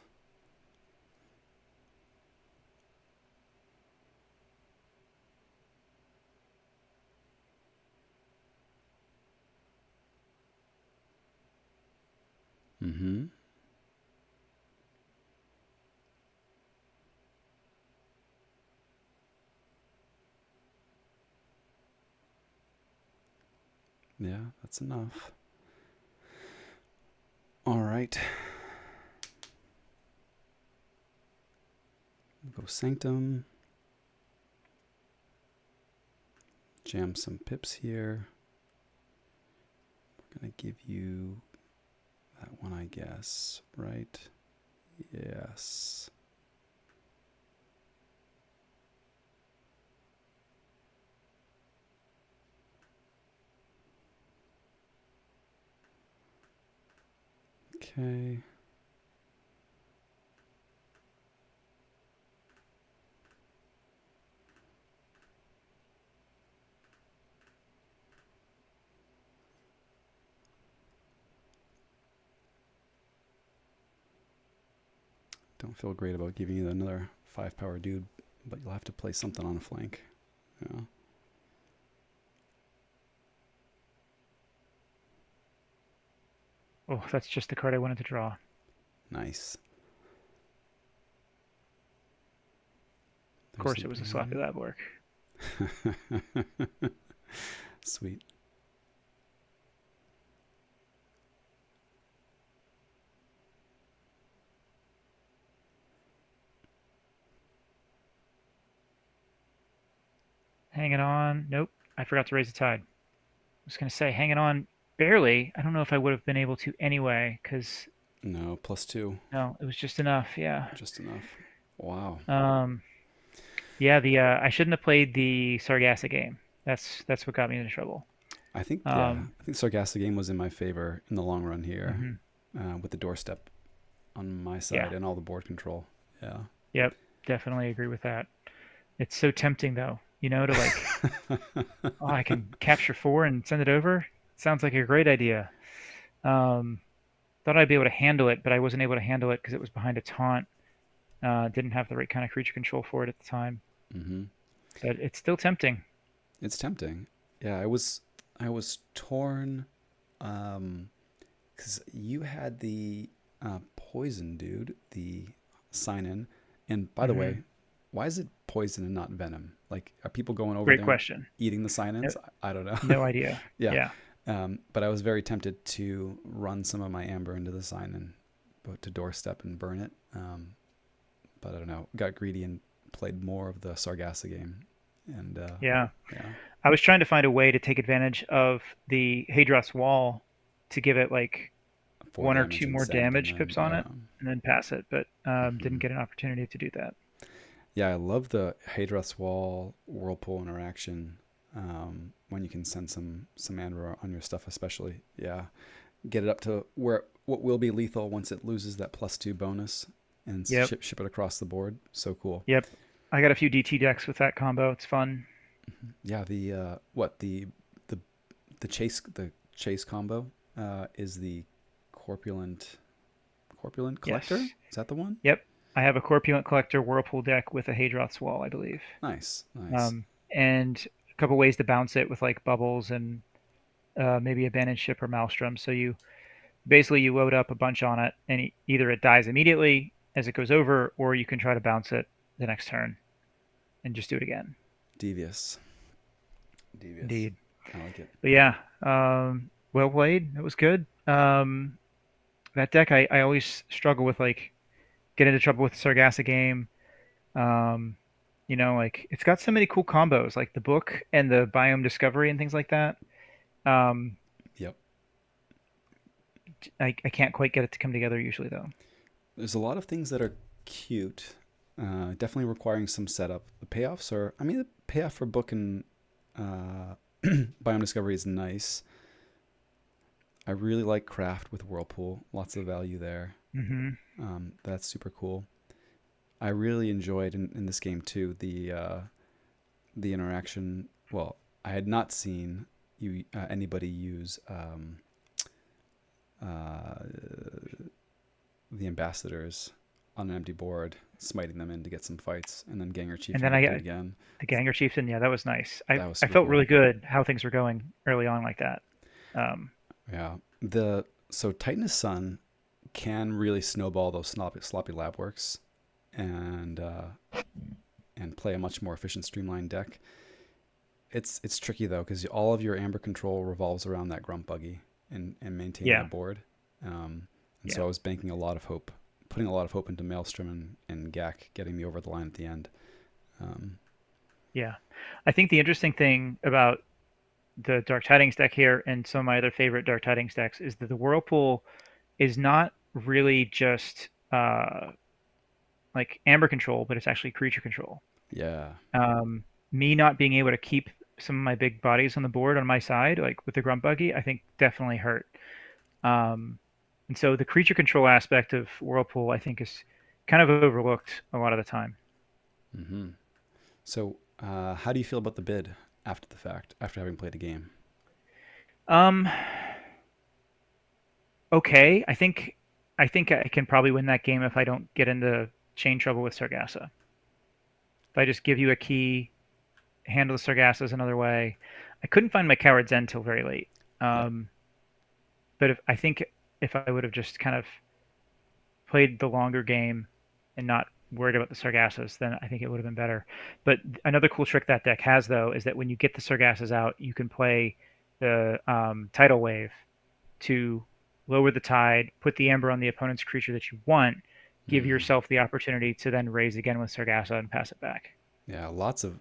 Mm-hmm. Yeah, that's enough. All right. Go Sanctum. Jam some pips here. We're going to give you that one, I guess, right? Yes. Okay. Don't feel great about giving you another 5 power dude, but you'll have to play something on a flank. Yeah. Oh, that's just the card I wanted to draw. Nice. Of There's course, an it was a sloppy alien. lab work. Sweet. Hanging on. Nope. I forgot to raise the tide. I was going to say hanging on barely. I don't know if I would have been able to anyway, because No, +2. no, it was just enough. Yeah. Just enough. Wow. Um, yeah. The I shouldn't have played the Sargasso game. That's what got me into trouble. I think, yeah, Um, I think Sargasso game was in my favor in the long run here, hmm with the doorstep on my Yeah. side and all the board control. Yeah. Yep. Definitely agree with that. It's so tempting though, to like, oh, I can capture four and send it over. Sounds like a great idea. Um, thought I'd be able to handle it, but I wasn't able to handle it because it was behind a taunt. Didn't have the right kind of creature control for it at the time, Mm-hmm. but it's still tempting. It's tempting. Yeah, I was torn, um, because you had the poison dude, the sign in, and by the Hmm. way, why is it poison and not venom? Like, are people going over Great there and question. eating the sign No, ins? I don't know. no idea. Yeah, Yeah. but I was very tempted to run some of my amber into the sign and to doorstep and burn it. But I don't know. Got greedy and played more of the Sargasso game, and Yeah. yeah, I was trying to find a way to take advantage of the Hadros wall to give it like four one or damage two and more send, and damage then pips on yeah. it and then pass it, but didn't Hmm. get an opportunity to do that. Yeah, I love the Hadros Wall Whirlpool interaction, when you can send some amber on your stuff, especially. Yeah, get it up to where what will be lethal once it loses that +2 bonus, and Yep. ship it across the board. So cool. Yep. I got a few DT decks with that combo. It's fun. Yeah, the what the the chase combo is the corpulent collector. Yes. Is that the one? Yep. I have a Corpulent Collector Whirlpool deck with a Hadroth's Wall, I believe. Nice, nice. Um, and couple ways to bounce it with like bubbles and maybe abandoned ship or maelstrom. So you basically you load up a bunch on it, and either it dies immediately as it goes over, or you can try to bounce it the next turn and just do it again. Devious. Devious. Indeed. I like it. But yeah, well played. It was good. That deck, I always struggle with like get into trouble with the Sargasso game. Um, like it's got so many cool combos, like the book and the biome discovery and things like that. Um, Yep. I can't quite get it to come together usually though. There's a lot of things that are cute. Definitely requiring some setup. The payoffs are, I mean, the payoff for book and uh, biome discovery is nice. I really like craft with Whirlpool. Lots of value there. Hmm. That's super cool. I really enjoyed in this game too the interaction. Well, I had not seen anybody use uh, the ambassadors on an empty board, smiting them in to get some fights, and then Ganger And Chief then would I do it got again. the Ganger Chieftain. Yeah, that was nice. I That was I super felt cool. really good how things were going early on like that. Um, Yeah. So Titanus Sun can really snowball those sloppy lab works and play a much more efficient streamlined deck. It's tricky though because all of your amber control revolves around that grunt buggy and maintaining a yeah, board. And yeah, so I was banking a lot of hope, putting a lot of hope into Maelstrom and Gak getting me over the line at the end. Um, yeah. I think the interesting thing about the Dark Tidings deck here and some of my other favorite Dark Tidings decks is that the Whirlpool is not really just like amber control, but it's actually creature control. yeah. Um, Me not being able to keep some of my big bodies on the board on my side, like with the grunt buggy, I think definitely hurt. Um, and so the creature control aspect of Whirlpool, I think, is kind of overlooked a lot of the time. hmm So how do you feel about the bid after the fact, after having played a game? Um, okay, I think I can probably win that game if I don't get into chain trouble with Sargassa. If I just give you a key, handle the Sargassas another way. I couldn't find my Coward's End till very late. Yeah. Um, but I think if I would have just kind of played the longer game and not worried about the Sargassas, then I think it would have been better. But another cool trick that deck has, though, is that when you get the Sargassas out, you can play the Tidal Wave to lower the tide, put the Ember on the opponent's creature that you want, give Mm. yourself the opportunity to then raise again with Sargassa and pass it back. Yeah, lots of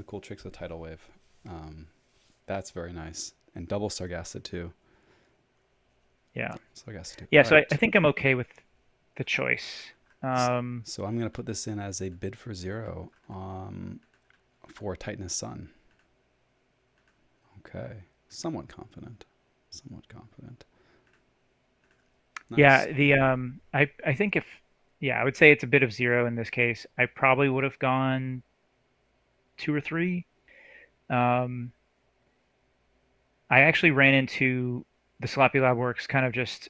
cool tricks with Tidal Wave. Um, that's very nice. And double Sargassa too. Yeah. Sargassa too. Yeah, All so I right. think I'm okay with the choice. Um, So I'm gonna put this in as a bid for 0 for Titanus Sun. Okay. Somewhat confident. Somewhat confident. Nice. yeah, I think if yeah, I would say it's a bit of zero in this case. I probably would have gone two or three. Um, I actually ran into the Sloppy Lab Works kind of just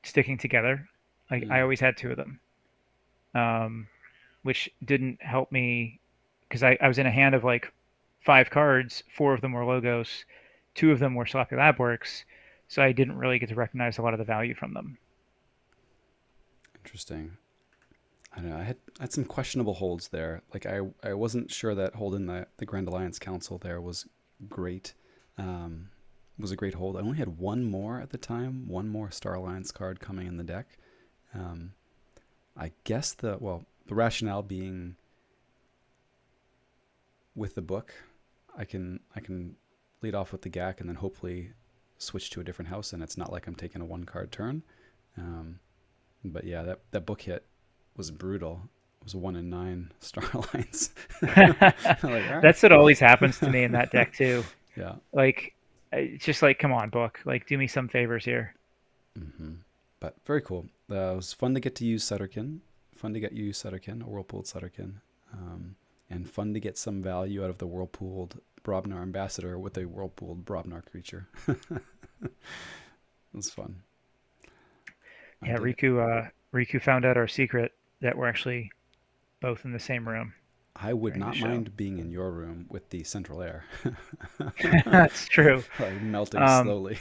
sticking together. Like I Mm. always had two of them, um, which didn't help me because I was in a hand of like five cards. Four of them were logos, two of them were Sloppy Lab Works, so I didn't really get to recognize a lot of the value from them. Interesting. I don't know. I had some questionable holds there. Like I wasn't sure that hold in the Grand Alliance Council there was great. Um, was a great hold. I only had one more at the time. One more Star Alliance card coming in the deck. Um, I guess the rationale being with the book, I can lead off with the GAC and then hopefully switch to a different house, and it's not like I'm taking a one card turn. Um, but yeah, that book hit was brutal. It was a 1 in 9 Star Alliance. I'm like, all right. That's what always happens to me in that deck too. Yeah. Like, it's just like, come on, book. Like, do me some favors here. hmm But very cool. It was fun to get to use Sutterkin. Fun to get you use Sutterkin, a whirlpooled Sutterkin. And fun to get some value out of the whirlpooled Brobnar ambassador with a whirlpooled Brobnar creature. It was fun. I Yeah, dig it. Riku found out our secret that we're actually both in the same room. I would during the not show. mind being in your room with the central air, That's true. like melting Um, slowly.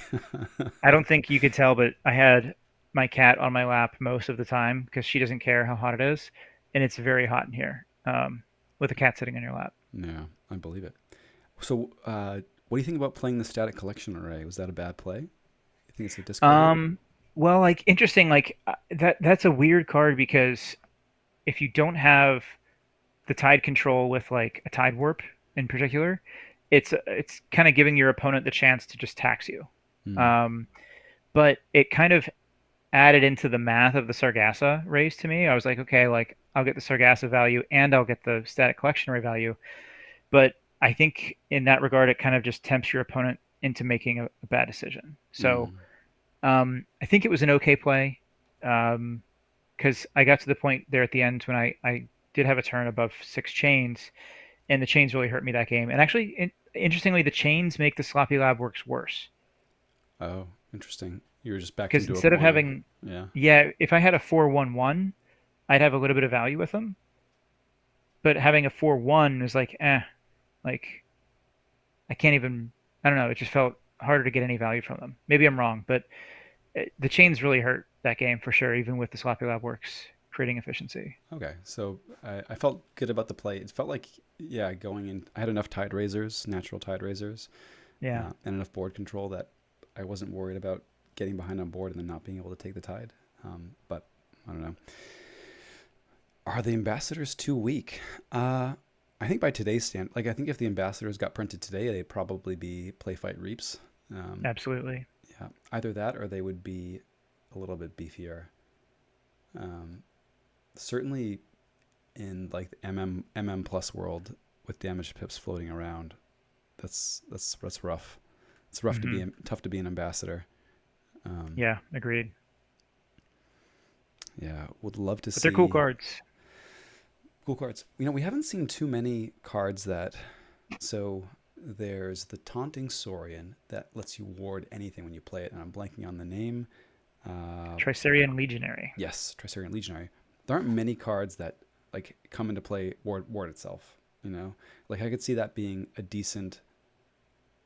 I don't think you could tell, but I had my cat on my lap most of the time because she doesn't care how hot it is, and it's very hot in here. With a cat sitting on your lap. Yeah, I believe it. So, what do you think about playing the static collection array? Was that a bad play? You think it's a discard? Um, well, like interesting, like that's a weird card because if you don't have the tide control with like a tide warp in particular, it's kind of giving your opponent the chance to just tax you. Hmm. Um, but it kind of added into the math of the Sargassa raise to me. I was like, okay, like I'll get the Sargassa value and I'll get the static collection array value. But I think in that regard, it kind of just tempts your opponent into making a bad decision. So Hmm. I think it was an okay play because I got to the point there at the end when I did have a turn above 6 chains, and the chains really hurt me that game. And actually, interestingly, the chains make the sloppy lab works worse Oh, interesting. You were just backed because into a instead of corner. having, Yeah. yeah, if I had a 4-1-1, I'd have a little bit of value with them. But having a 4-1 is like, like I can't even. I don't know. It just felt harder to get any value from them. Maybe I'm wrong, but the chains really hurt that game for sure, even with the sloppy lab works creating efficiency. Okay. So I felt good about the play. It felt like, yeah, going in, I had enough tide raisers, natural tide raisers, Yeah, and enough board control that I wasn't worried about getting behind on board and then not being able to take the tide. But I don't know. Are the ambassadors too weak? I think by today's stand, like I think if the ambassadors got printed today, they'd probably be play fight reaps. Um, absolutely. yeah, either that or they would be a little bit beefier. Um, Certainly in like the MM plus world with damage pips floating around, that's rough. It's rough to Hmm. be tough to be an ambassador. Um, Yeah, agreed. yeah, would love to But they're cool see cards. cool cards. We haven't seen too many cards that. So there's the Taunting Saurian that lets you ward anything when you play it, and I'm blanking on the name. Uh, Tricerian Legionary. yes, Trisarian Legionary. There aren't many cards that like come into play ward itself. Like I could see that being a decent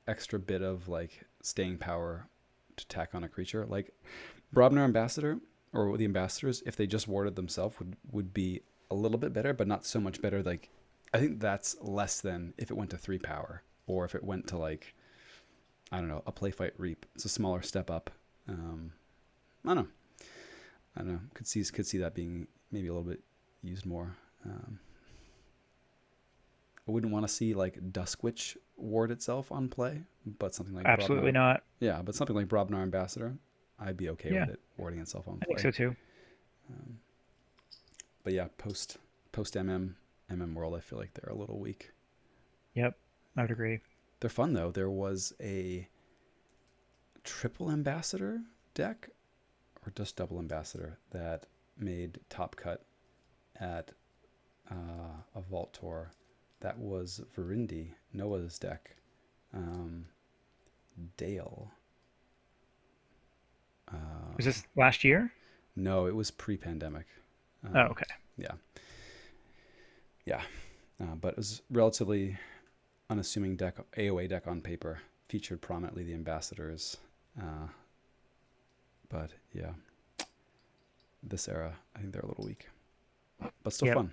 extra bit of like staying power to tack on a creature. Like Brobner Ambassador or the Ambassadors, if they just warded themselves, would be a little bit better, but not so much better. Like I think that's less than if it went to 3 power or if it went to like I don't know a play fight reap. It's a smaller step up. I don't know. I don't know. Could see that being maybe a little bit used more. Um, I wouldn't want to see like Duskwitch ward itself on play, but something like Absolutely Brobnar, not. yeah, but something like Brobnar Ambassador, I'd be okay Yeah, with it warding itself on I think play. so too. Um, but yeah, post MM world, I feel like they're a little weak. Yep, I would Yeah, agree. they're fun though. There was a triple ambassador deck or just double ambassador that made top cut at a vault tour. That was Verindi Noah's deck. Um, Dale. Was Uh, this last year? no, it was pre-pandemic. Oh, Um, okay. yeah, yeah, but it was relatively unassuming deck, AOA deck on paper. Featured prominently the ambassadors, uh, but yeah, this era I think they're a little weak, but still Yep. fun.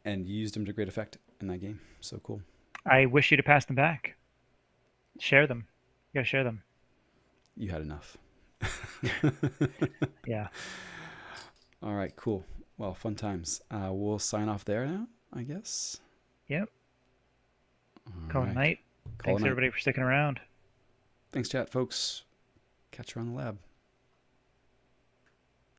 And you used them to great effect in that game. So cool. I wish you to pass them back. Share them. You gotta share them. You had enough. Yeah. All right, cool. Well, fun times. We'll sign off there now, I guess. Yep. All Call it a right. night. Call it Thanks a night. everybody for sticking around. Thanks, chat, folks. Catch you around the lab.